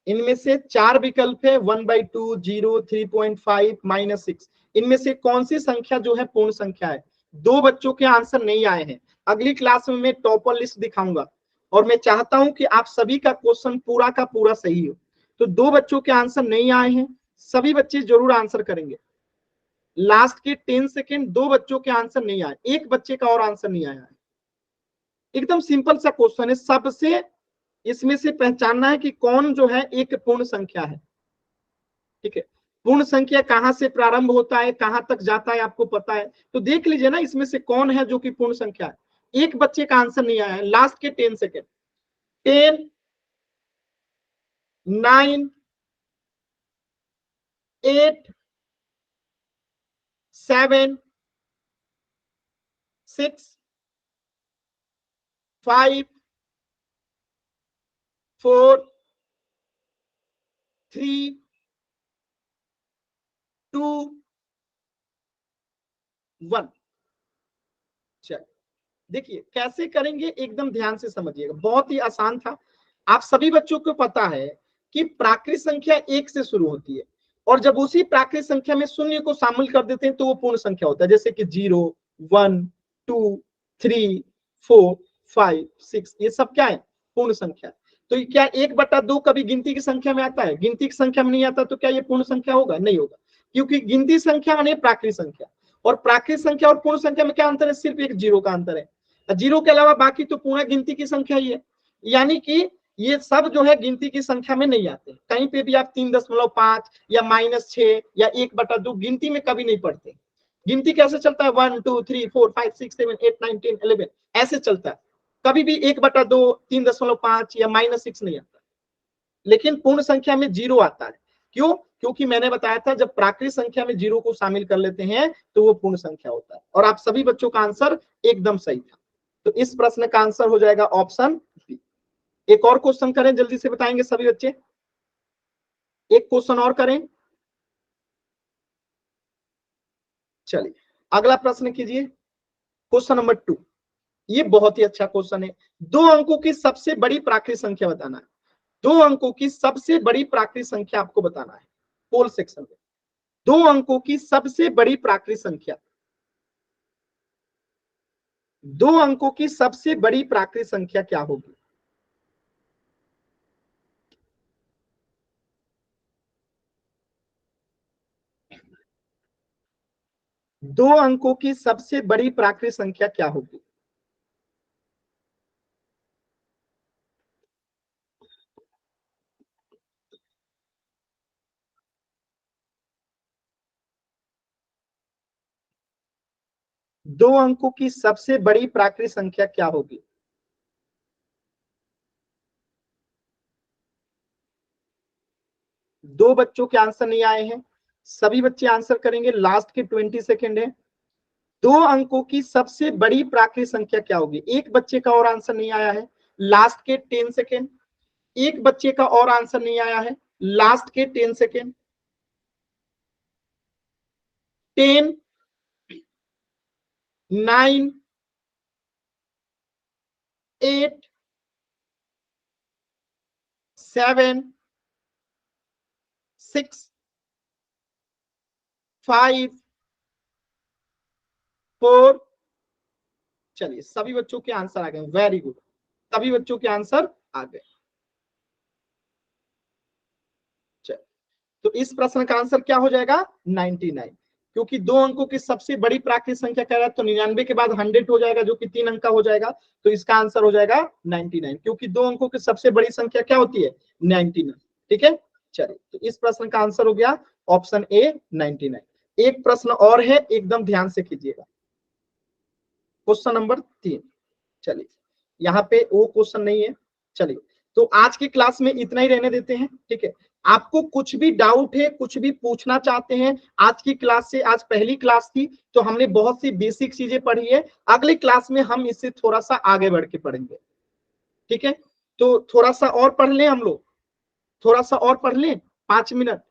S1: इनमें से 4 विकल्प है, 1/2, 0, 3.5, -6। इनमें से कौन सी संख्या जो है पूर्ण संख्या है। 2 बच्चों के आंसर नहीं आए हैं। अगली क्लास में मैं टॉपर लिस्ट दिखाऊंगा और मैं चाहता हूं कि आप सभी का क्वेश्चन पूरा का पूरा सही हो। तो 2 बच्चों के आंसर नहीं आए हैं, सभी बच्चे जरूर आंसर करेंगे। लास्ट के 10 सेकेंड 2 बच्चों के आंसर नहीं आए, एक बच्चे का और आंसर नहीं आया है। एकदम सिंपल सा क्वेश्चन है, सबसे इसमें से पहचानना है कि कौन जो है एक पूर्ण संख्या है, ठीक है। पूर्ण संख्या कहां से प्रारंभ होता है, कहां तक जाता है आपको पता है। तो देख लीजिए ना इसमें से कौन है जो कि पूर्ण संख्या है। एक बच्चे का आंसर नहीं आया है, लास्ट के 10 सेकेंड। 10, 9, 8, 7, 6, 5, 4, 3, 2, 1। चलिए देखिए कैसे करेंगे, एकदम ध्यान से समझिएगा, बहुत ही आसान था। आप सभी बच्चों को पता है कि प्राकृत संख्या 1 से शुरू होती है और जब उसी प्राकृत संख्या में शून्य को शामिल कर देते हैं तो वो पूर्ण संख्या होता है। जैसे कि 0, 1, 2, 3, 4, 5, 6, ये सब क्या है, पूर्ण संख्या। तो क्या 1/2 कभी गिनती की संख्या में आता है, गिनती की संख्या में नहीं आता, तो क्या ये पूर्ण संख्या होगा, नहीं होगा। क्योंकि गिनती संख्या माने प्राकृत संख्या, और प्राकृत संख्या और पूर्ण संख्या में क्या अंतर है, सिर्फ एक 0 का अंतर है। 0 के अलावा बाकी तो पूर्ण गिनती की संख्या ही है। यानी कि ये सब जो है गिनती की संख्या में नहीं आते। कहीं पे भी आप 3.5 या -6 या 1/2 गिनती में कभी नहीं पढ़ते। गिनती कैसे चलता है, 1 2 3 4 5 6 7 8 9 10 11 ऐसे चलता है। कभी भी 1/2, 3.5 या -6 नहीं आता। लेकिन पूर्ण संख्या में 0 आता है। क्यों, क्योंकि मैंने बताया था जब प्राकृत संख्या में 0 को शामिल कर लेते हैं तो वो पूर्ण संख्या होता है। और आप सभी बच्चों का आंसर एकदम सही था। तो इस प्रश्न का आंसर हो जाएगा ऑप्शन बी। एक और क्वेश्चन करें, जल्दी से बताएंगे सभी बच्चे। एक क्वेश्चन और करें। चलिए अगला प्रश्न कीजिए, क्वेश्चन नंबर 2। ये बहुत ही अच्छा क्वेश्चन है। 2 अंकों की सबसे बड़ी प्राकृत संख्या बताना है। 2 अंकों की सबसे बड़ी प्राकृत संख्या आपको बताना है पोल सेक्शन में। 2 अंकों की सबसे बड़ी प्राकृत संख्या, 2 अंकों की सबसे बड़ी प्राकृत संख्या क्या होगी। 2 अंकों की सबसे बड़ी प्राकृत संख्या क्या होगी। दो अंकों की सबसे बड़ी प्राकृत संख्या क्या होगी। 2 बच्चों के आंसर नहीं आए हैं, सभी बच्चे आंसर करेंगे। लास्ट के 20 सेकेंड है। 2 अंकों की सबसे बड़ी प्राकृत संख्या क्या होगी? एक बच्चे का और आंसर नहीं आया है, लास्ट के 10 सेकेंड। एक बच्चे का और आंसर नहीं आया है, लास्ट के 10 सेकेंड। 10, 9, 8, 7, 6, 5, 4। चलिए सभी बच्चों के आंसर आ गए, वेरी गुड, सभी बच्चों के आंसर आ गए। चलिए तो इस प्रश्न का आंसर क्या हो जाएगा? 99, क्योंकि 2 अंकों की सबसे बड़ी प्राकृत संख्या कह रहा है, तो 99 के बाद 100 हो जाएगा जो कि 3 अंक का हो जाएगा, तो इसका आंसर हो जाएगा 99, क्योंकि 2 अंकों की सबसे बड़ी संख्या क्या होती है? 99। ठीक है, चलिए तो इस प्रश्न का आंसर हो गया ऑप्शन ए 99। एक प्रश्न और है, एकदम ध्यान से कीजिएगा, क्वेश्चन नंबर 3। चलिए यहाँ पे वो क्वेश्चन नहीं है। चलिए तो आज की क्लास में इतना ही रहने देते हैं, ठीक है। आपको कुछ भी डाउट है, कुछ भी पूछना चाहते हैं आज की क्लास से, आज पहली क्लास थी तो हमने बहुत सी बेसिक चीजें पढ़ी है, अगली क्लास में हम इससे थोड़ा सा आगे बढ़ के पढ़ेंगे, ठीक है। तो थोड़ा सा और पढ़ लें हम लोग, थोड़ा सा और पढ़ लें 5 मिनट।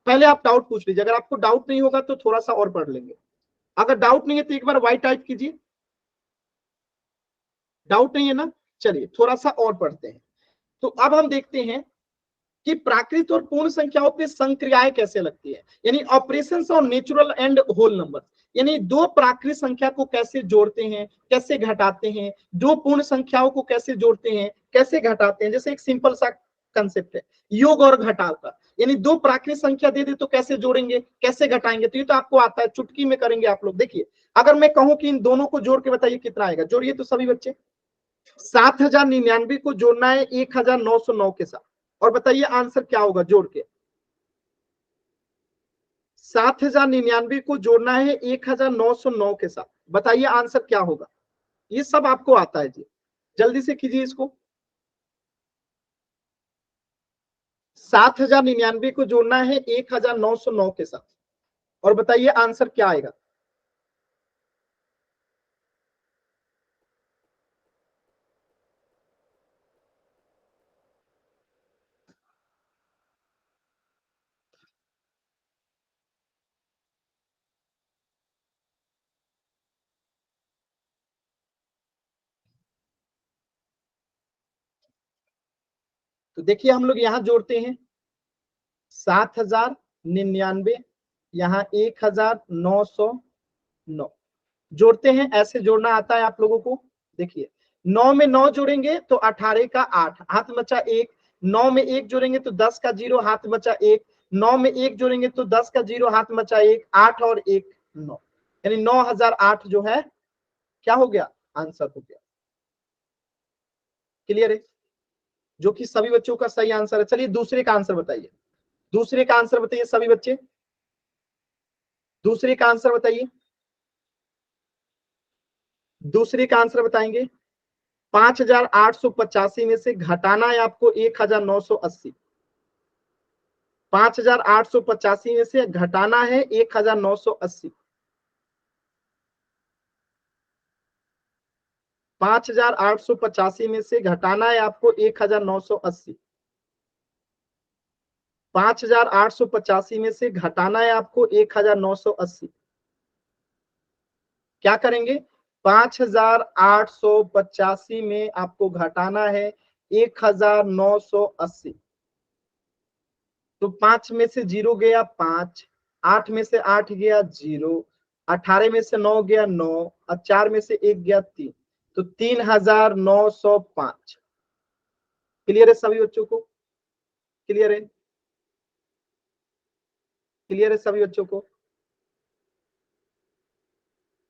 S1: पहले आप डाउट पूछ लीजिए, अगर आपको डाउट नहीं होगा तो थोड़ा सा और पढ़ लेंगे। अगर डाउट नहीं है तो एक बार वाई टाइप कीजिए। डाउट नहीं है ना? चलिए थोड़ा सा और पढ़ते हैं। तो अब हम देखते हैं कि प्राकृत और पूर्ण संख्याओं पे संक्रियाएं कैसे लगती है, यानी ऑपरेशंस और नेचुरल एंड होल नंबर, यानी दो प्राकृत संख्या को कैसे जोड़ते हैं, कैसे घटाते हैं, दो पूर्ण संख्याओं को कैसे जोड़ते हैं, कैसे घटाते हैं। जैसे एक सिंपल सा कंसेप्ट है योग और घटाव का, यानी दो प्राकृत संख्या दे दे तो कैसे जोड़ेंगे, कैसे घटाएंगे, तो ये तो आपको आता है, चुटकी में करेंगे आप लोग। देखिए अगर मैं कहूं कि इन दोनों को जोड़ के बताइए कितना आएगा, जोड़िए तो सभी बच्चे। 7099 को जोड़ना है 1909 के साथ, और बताइए आंसर क्या होगा जोड़ के। 7099 को जोड़ना है 1909 के साथ, बताइए आंसर क्या होगा। ये सब आपको आता है जी, जल्दी से कीजिए इसको। 7099 को जोड़ना है 1909 के साथ, और बताइए आंसर क्या आएगा। तो देखिए हम लोग यहां जोड़ते हैं 7099, यहाँ 1909 जोड़ते हैं, ऐसे जोड़ना आता है आप लोगों को। देखिए 9 में 9 जोड़ेंगे तो 18 का 8, हाथ बचा 1। 9 में 1 जोड़ेंगे तो 10 का 0, हाथ बचा 1। 9 में 1 जोड़ेंगे तो 10 का 0, हाथ बचा 1। 8 और 1 9, यानी 9008 जो है क्या हो गया, आंसर हो गया। क्लियर है, जो कि सभी बच्चों का सही आंसर है। चलिए दूसरे का आंसर बताइए, दूसरे का आंसर बताइए सभी बच्चे, दूसरे का आंसर बताइए, दूसरे का आंसर बताएंगे। 5885 में से घटाना है आपको 1980। 5885 में से घटाना है 1980। 5885 में से घटाना है आपको 1980। 5885 में से घटाना है आपको 1980। क्या करेंगे? 5885 में आपको घटाना है 1980। तो 5 में से 0 गया 5, 8 में से 8 गया 0, 18 में से 9 गया 9, और 4 में से 1 गया 3, तो 3905। क्लियर है सभी बच्चों को? क्लियर है? क्लियर है सभी बच्चों को?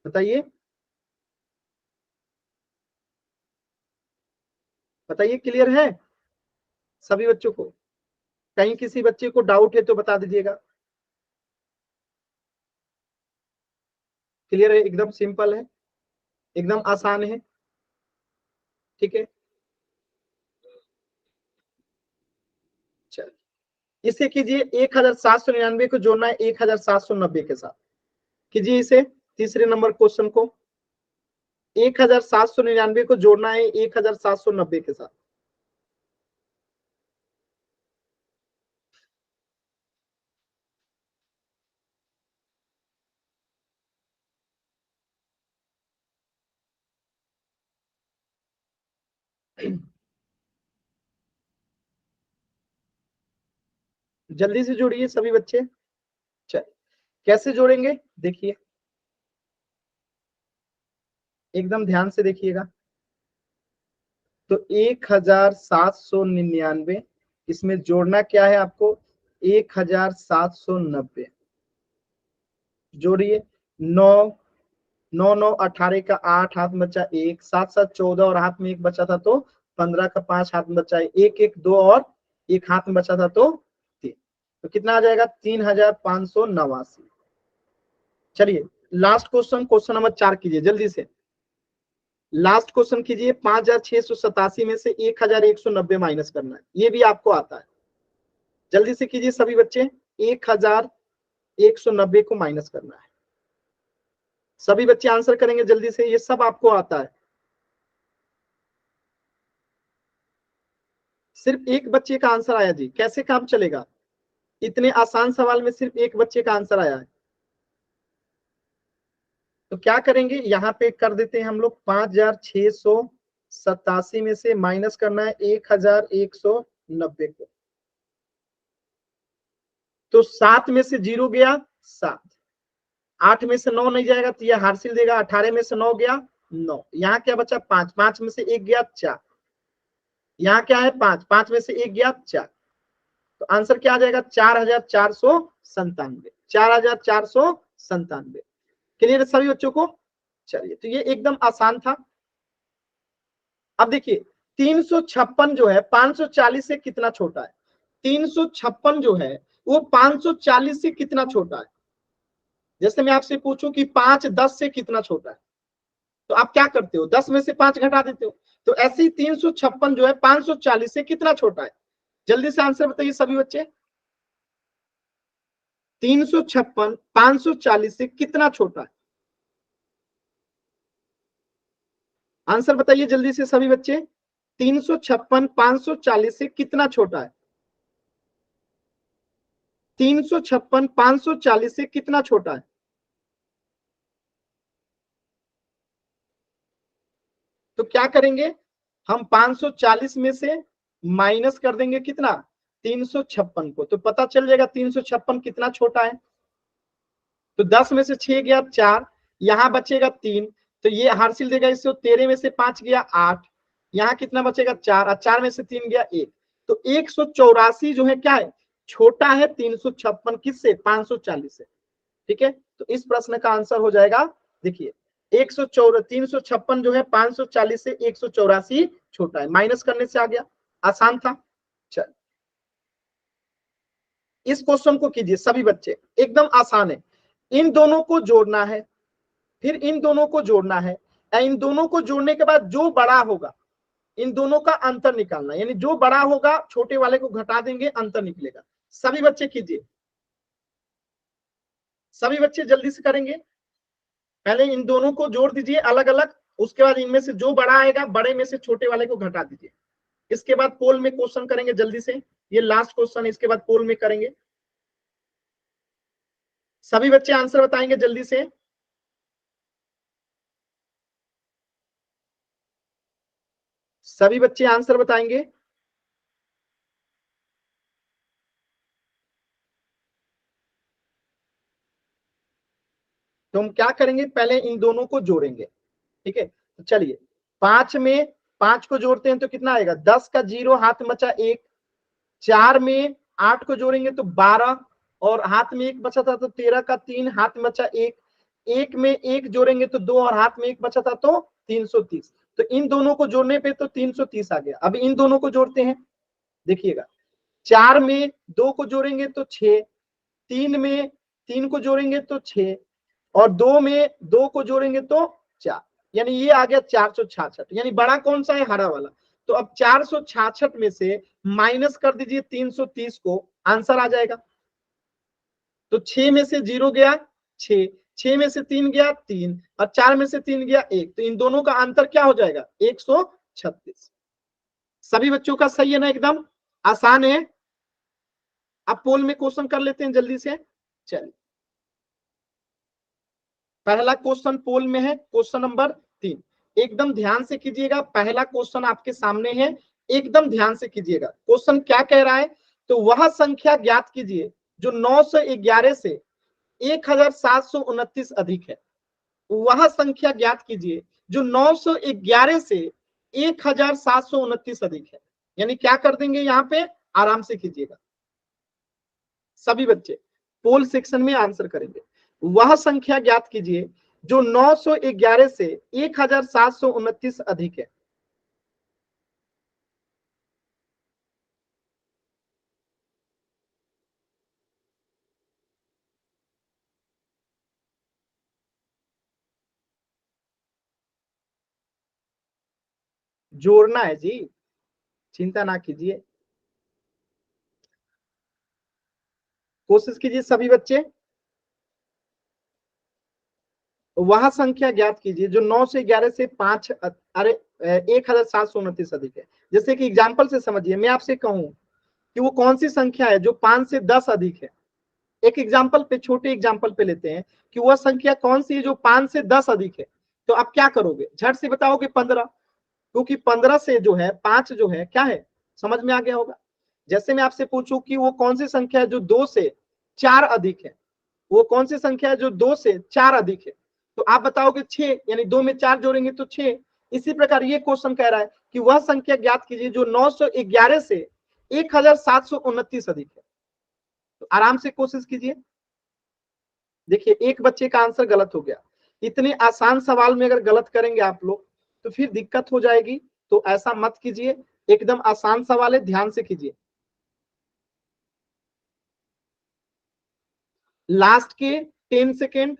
S1: बताइए, बताइए क्लियर है सभी बच्चों को? कहीं किसी बच्चे को डाउट है तो बता दीजिएगा। क्लियर है, एकदम सिंपल है, एकदम आसान है, ठीक है। चल इसे कीजिए 1799 को जोड़ना है 1790 के साथ, कीजिए इसे तीसरे नंबर क्वेश्चन को 1799 को जोड़ना है 1790 के साथ। जल्दी से जोड़िए सभी बच्चे। चल कैसे जोड़ेंगे देखिए, एकदम ध्यान से देखिएगा। तो 1799 इसमें जोड़ना क्या है आपको 1790, जोड़िए 9 9 9 18 का 8 हाथ में बचा 1, 7 7 14 और हाथ में 1 बचा था तो 15 का 5 हाथ में बचा 1 1 2 और 1 हाथ में बचा था तो 3, तो कितना आ जाएगा 3589। चलिए लास्ट क्वेश्चन, क्वेश्चन नंबर 4 कीजिए जल्दी से। लास्ट क्वेश्चन कीजिए 5687 में से 1190 माइनस करना है, ये भी आपको आता है। जल्दी से कीजिए सभी बच्चे, 1190 को माइनस करना है। सभी बच्चे आंसर करेंगे जल्दी से, ये सब आपको आता है। सिर्फ एक बच्चे का आंसर आया जी, कैसे काम चलेगा? इतने आसान सवाल में सिर्फ एक बच्चे का आंसर आया है। तो क्या करेंगे, यहाँ पे कर देते हैं हम लोग 5687 में से माइनस करना है 1190 को। तो 7 में से 0 गया 7, 8 में से 9 नहीं जाएगा तो यह हासिल देगा, 18 में से 9 गया 9, यहाँ क्या बचा 5, 5 में से 1 गया 4, यहाँ क्या है 5, 5 में से 1 गया 4, तो आंसर क्या आ जाएगा 4497, 4497। क्लियर है सभी बच्चों को? चलिए तो ये एकदम आसान था। अब देखिए 356 जो है 540 से कितना छोटा है? 356 जो है वो 540 से कितना छोटा है? जैसे मैं आपसे पूछूं कि 5 10 से कितना छोटा है, तो आप क्या करते हो 10 में से 5 घटा देते हो। तो ऐसे ही 356 जो है 540 से कितना छोटा है? जल्दी से आंसर बताइए सभी बच्चे। 356 540 से कितना छोटा है? आंसर बताइए जल्दी से सभी बच्चे। 356 540 से कितना छोटा है? 356 540 से कितना छोटा है? तो क्या करेंगे हम 540 में से माइनस कर देंगे कितना 356 को, तो पता चल जाएगा 356 कितना छोटा है। तो 10 में से 6 गया 4, यहां बचेगा 3, तो ये हासिल देगा इससे 13 में से 5 गया 8, यहाँ कितना बचेगा 4 और 4 में से 3 गया 1, तो 184 जो है क्या है छोटा है 356 किससे 540 से। ठीक है, तो इस प्रश्न का आंसर हो जाएगा देखिए 356 जो है 540 से 184 छोटा है, माइनस करने से आ गया, आसान था। चल इस क्वेश्चन को कीजिए सभी बच्चे, एकदम आसान है। इन दोनों को जोड़ना है, फिर इन दोनों को जोड़ना है, इन दोनों को जोड़ने के बाद जो बड़ा होगा इन दोनों का अंतर निकालना, यानी जो बड़ा होगा छोटे वाले को घटा देंगे अंतर निकलेगा। सभी बच्चे कीजिए, सभी बच्चे जल्दी से करेंगे। पहले इन दोनों को जोड़ दीजिए अलग अलग, उसके बाद इनमें से जो बड़ा आएगा बड़े में से छोटे वाले को घटा दीजिए। इसके बाद पोल में क्वेश्चन करेंगे जल्दी से, ये लास्ट क्वेश्चन है, इसके बाद पोल में करेंगे। सभी बच्चे आंसर बताएंगे जल्दी से। सभी बच्चे आंसर बताएंगे। तो हम क्या करेंगे पहले इन दोनों को जोड़ेंगे। ठीक है, तो चलिए 5 में 5 को जोड़ते हैं तो कितना आएगा 10 का 0 हाथ में बचा 1, 4 में 8 को जोड़ेंगे तो 12 और हाथ में 1 बचा था तो 13 का 3 हाथ में बचा 1, 1 में 1 जोड़ेंगे तो 2 और हाथ में 1 बचा था तो 330, तो इन दोनों को जोड़ने पे तो 330 आ गया। अब इन दोनों को जोड़ते हैं, देखिएगा 4 में 2 को जोड़ेंगे तो 6, 3 में 3 को जोड़ेंगे तो 6 और 2 में 2 को जोड़ेंगे तो 4, यानी ये आ गया 466, यानी बड़ा कौन सा है हरा वाला। तो अब 466 में से माइनस कर दीजिए 330 को, आंसर आ जाएगा। तो 6 में से 0 गया 6, 6 में से 3 गया 3 और 4 में से 3 गया 1, तो इन दोनों का अंतर क्या हो जाएगा 136। सभी बच्चों का सही है ना, एकदम आसान है। अब पोल में क्वेश्चन कर लेते हैं जल्दी से। चलिए पहला क्वेश्चन पोल में है, क्वेश्चन नंबर 3। एकदम ध्यान से कीजिएगा, पहला क्वेश्चन आपके सामने है, एकदम ध्यान से कीजिएगा। क्वेश्चन क्या कह रहा है, तो वह संख्या ज्ञात कीजिए जो 911 से 1729 अधिक है। वह संख्या ज्ञात कीजिए जो 911 से 1729 अधिक है। यानी क्या कर देंगे यहाँ पे, आराम से कीजिएगा सभी बच्चे, पोल सेक्शन में आंसर करेंगे। वह संख्या ज्ञात कीजिए जो 911 से 1729 अधिक है। जोड़ना है जी, चिंता ना कीजिए, कोशिश कीजिए सभी बच्चे। वह संख्या ज्ञात कीजिए जो 9 से 11 से 5 अरे 1729 अधिक है। जैसे कि एग्जाम्पल से समझिए, मैं आपसे कहूं कि वो कौन सी संख्या है जो 5 से 10 अधिक है। एक एग्जाम्पल पे, छोटे एग्जाम्पल पे लेते हैं कि वह संख्या कौन सी है जो 5 से 10 अधिक है। तो आप क्या करोगे, झट से बताओगे 15, क्योंकि 15 से जो है 5 जो है क्या है, समझ में आ गया होगा। जैसे मैं आपसे पूछूं कि वो कौन सी संख्या है जो 2 से 4 अधिक है, वो कौन सी संख्या है जो 2 से 4 अधिक है, तो आप बताओगे 6, यानी 2 में 4 जोड़ेंगे तो 6। इसी प्रकार ये क्वेश्चन कह रहा है कि वह संख्या ज्ञात कीजिए जो 911 से 1729 अधिक है। तो आराम से कोशिश कीजिए। देखिए एक बच्चे का आंसर गलत हो गया। इतने आसान सवाल में अगर गलत करेंगे आप लोग तो फिर दिक्कत हो जाएगी, तो ऐसा मत कीजिए। एकदम आसान सवाल है, ध्यान से कीजिए। लास्ट के 10 सेकेंड,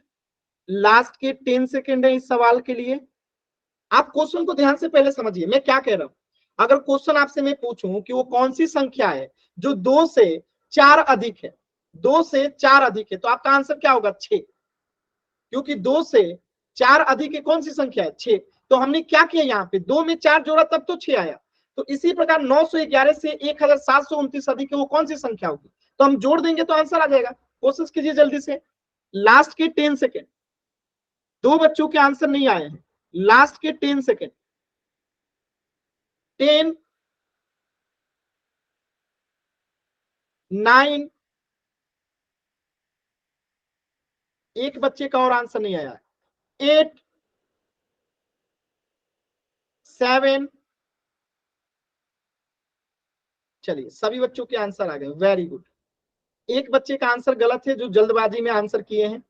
S1: लास्ट के 10 सेकेंड है इस सवाल के लिए। आप क्वेश्चन को ध्यान से पहले समझिए मैं क्या कह रहा हूं। अगर क्वेश्चन आपसे मैं पूछूं कि वो कौन सी संख्या है जो 2 से 4 अधिक है, 2 से 4 अधिक है, तो आपका आंसर क्या होगा 6, क्योंकि 2 से 4 अधिक है कौन सी संख्या है 6। तो हमने क्या किया, यहाँ पे 2 में 4 जोड़ा तब तो 6 आया। तो इसी प्रकार 911 से 1729 अधिक है, वो कौन सी संख्या होगी, तो हम जोड़ देंगे तो आंसर आ जाएगा। कोशिश कीजिए जल्दी से। लास्ट के 10 सेकेंड, 2 बच्चों के आंसर नहीं आए हैं, लास्ट के 10 सेकेंड, 10, 9, एक बच्चे का और आंसर नहीं आया, 8, 7, चलिए सभी बच्चों के आंसर आ गए, वेरी गुड। एक बच्चे का आंसर गलत है जो जल्दबाजी में आंसर किए हैं।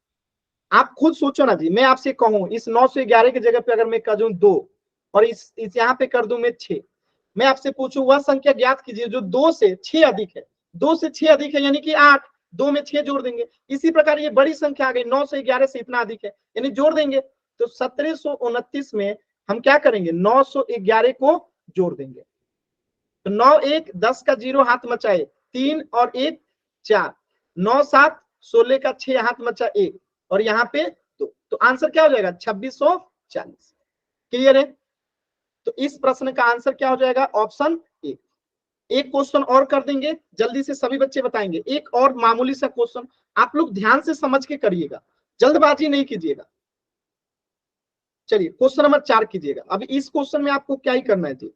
S1: आप खुद सोचो ना जी, मैं आपसे कहूं इस 911 की जगह पे अगर मैं कर दूं 2 और इस यहाँ पे कर दूं मैं 6, मैं आपसे पूछूं वह संख्या ज्ञात कीजिए जो 2 से 6 अधिक है। 2 से 6 अधिक है यानी कि 8, 2 में 6 जोड़ देंगे। इसी प्रकार ये बड़ी संख्या आ गई, 9 से 11 से इतना अधिक है, यानी जोड़ देंगे तो 1729 में हम क्या करेंगे 911 को जोड़ देंगे। तो 9 1 10 का 0 हाथ मचाए 3 और 1 4, 9 7 16 का 6 हाथ मचा 1 और यहाँ पे तो आंसर क्या हो जाएगा 2640। क्लियर है। तो इस प्रश्न का आंसर क्या हो जाएगा ऑप्शन ए। एक क्वेश्चन और कर देंगे जल्दी से, सभी बच्चे बताएंगे। एक और मामूली सा क्वेश्चन, आप लोग ध्यान से समझ के करिएगा, जल्दबाजी नहीं कीजिएगा। चलिए क्वेश्चन नंबर 4 कीजिएगा। अभी इस क्वेश्चन में आपको क्या ही करना है जी,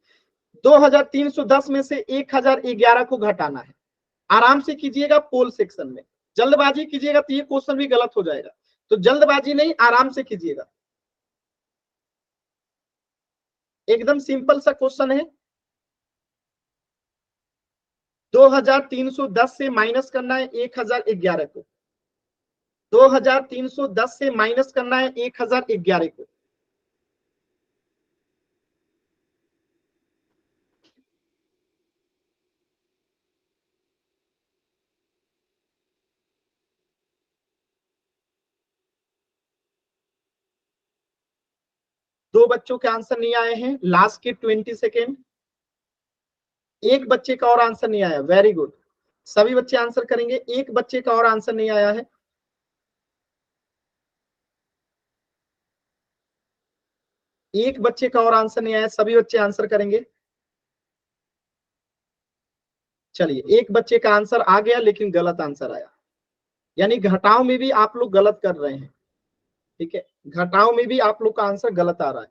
S1: 2310 में से 1011 को घटाना है। आराम से कीजिएगा पोल सेक्शन में, जल्दबाजी कीजिएगा तो ये क्वेश्चन भी गलत हो जाएगा। तो जल्दबाजी नहीं, आराम से कीजिएगा, एकदम सिंपल सा क्वेश्चन है। 2310 से माइनस करना है 1011 को, 2310 से माइनस करना है 1011 को। दो बच्चों के आंसर नहीं आए हैं, लास्ट के 20 सेकेंड। एक बच्चे का और आंसर नहीं आया, वेरी गुड। सभी बच्चे आंसर करेंगे, एक बच्चे का और आंसर नहीं आया है। एक बच्चे का और आंसर नहीं आया, सभी बच्चे आंसर करेंगे। चलिए, एक बच्चे का आंसर आ गया लेकिन गलत आंसर आया, यानी घटाओ में भी आप लोग गलत कर रहे हैं। ठीक है, घटाओ में भी आप लोग का आंसर गलत आ रहा है।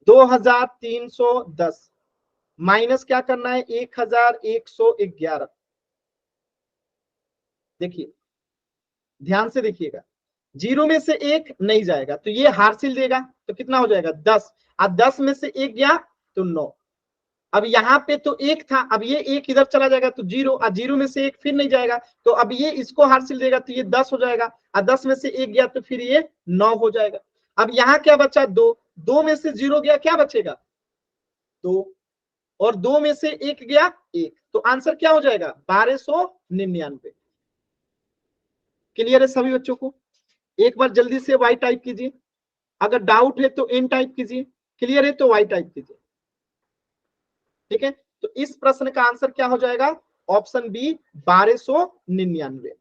S1: 2310 माइनस क्या करना है, 1111। देखिए, ध्यान से देखिएगा, 0 में से 1 नहीं जाएगा तो ये हासिल देगा, तो कितना हो जाएगा 10, और 10 में से 1 गया तो 9। अब यहाँ पे तो 1 था, अब ये 1 इधर चला जाएगा तो 0, और 0 में से 1 फिर नहीं जाएगा, तो अब ये इसको हासिल देगा तो ये 10 हो जाएगा, और 10 में से 1 गया तो फिर ये 9 हो जाएगा। अब यहाँ क्या बचा, 2, 2 में से 0 गया, क्या बचेगा 2, और 2 में से 1 गया 1, तो आंसर क्या हो जाएगा 1299। क्लियर है सभी बच्चों को? एक बार जल्दी से वाई टाइप कीजिए, अगर डाउट है तो एन टाइप कीजिए, क्लियर है तो वाई टाइप कीजिए। ठीक है, तो इस प्रश्न का आंसर क्या हो जाएगा, ऑप्शन बी 1299।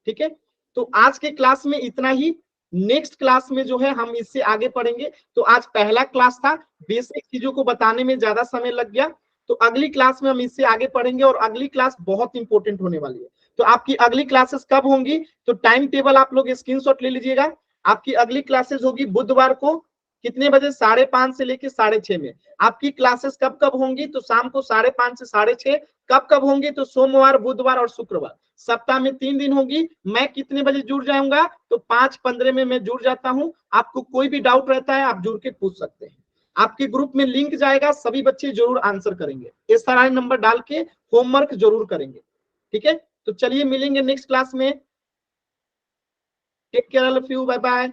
S1: ठीक है, तो आज के क्लास में इतना ही। नेक्स्ट क्लास में जो है हम इससे आगे पढ़ेंगे। तो आज पहला क्लास था, बेसिक चीजों को बताने में ज्यादा समय लग गया, तो अगली क्लास में हम इससे आगे पढ़ेंगे, और अगली क्लास बहुत इंपॉर्टेंट होने वाली है। तो आपकी अगली क्लासेस कब होंगी, तो टाइम टेबल आप लोग स्क्रीनशॉट ले लीजिएगा। आपकी अगली क्लासेस होगी बुधवार को, कितने बजे, 5:30 से लेके 6:30 में। आपकी क्लासेस कब कब होंगी, तो शाम को 5:30 से 6:30। कब कब होंगी, तो सोमवार, बुधवार और शुक्रवार, सप्ताह में 3 दिन होगी। मैं कितने बजे जुड़ जाऊंगा, तो 5:15 में मैं जुड़ जाता हूं। आपको कोई भी डाउट रहता है आप जुड़ के पूछ सकते हैं। आपके ग्रुप में लिंक जाएगा, सभी बच्चे जरूर आंसर करेंगे, इस सारे नंबर डाल के होमवर्क जरूर करेंगे। ठीक है, तो चलिए मिलेंगे नेक्स्ट क्लास में। Take care all of you, bye bye.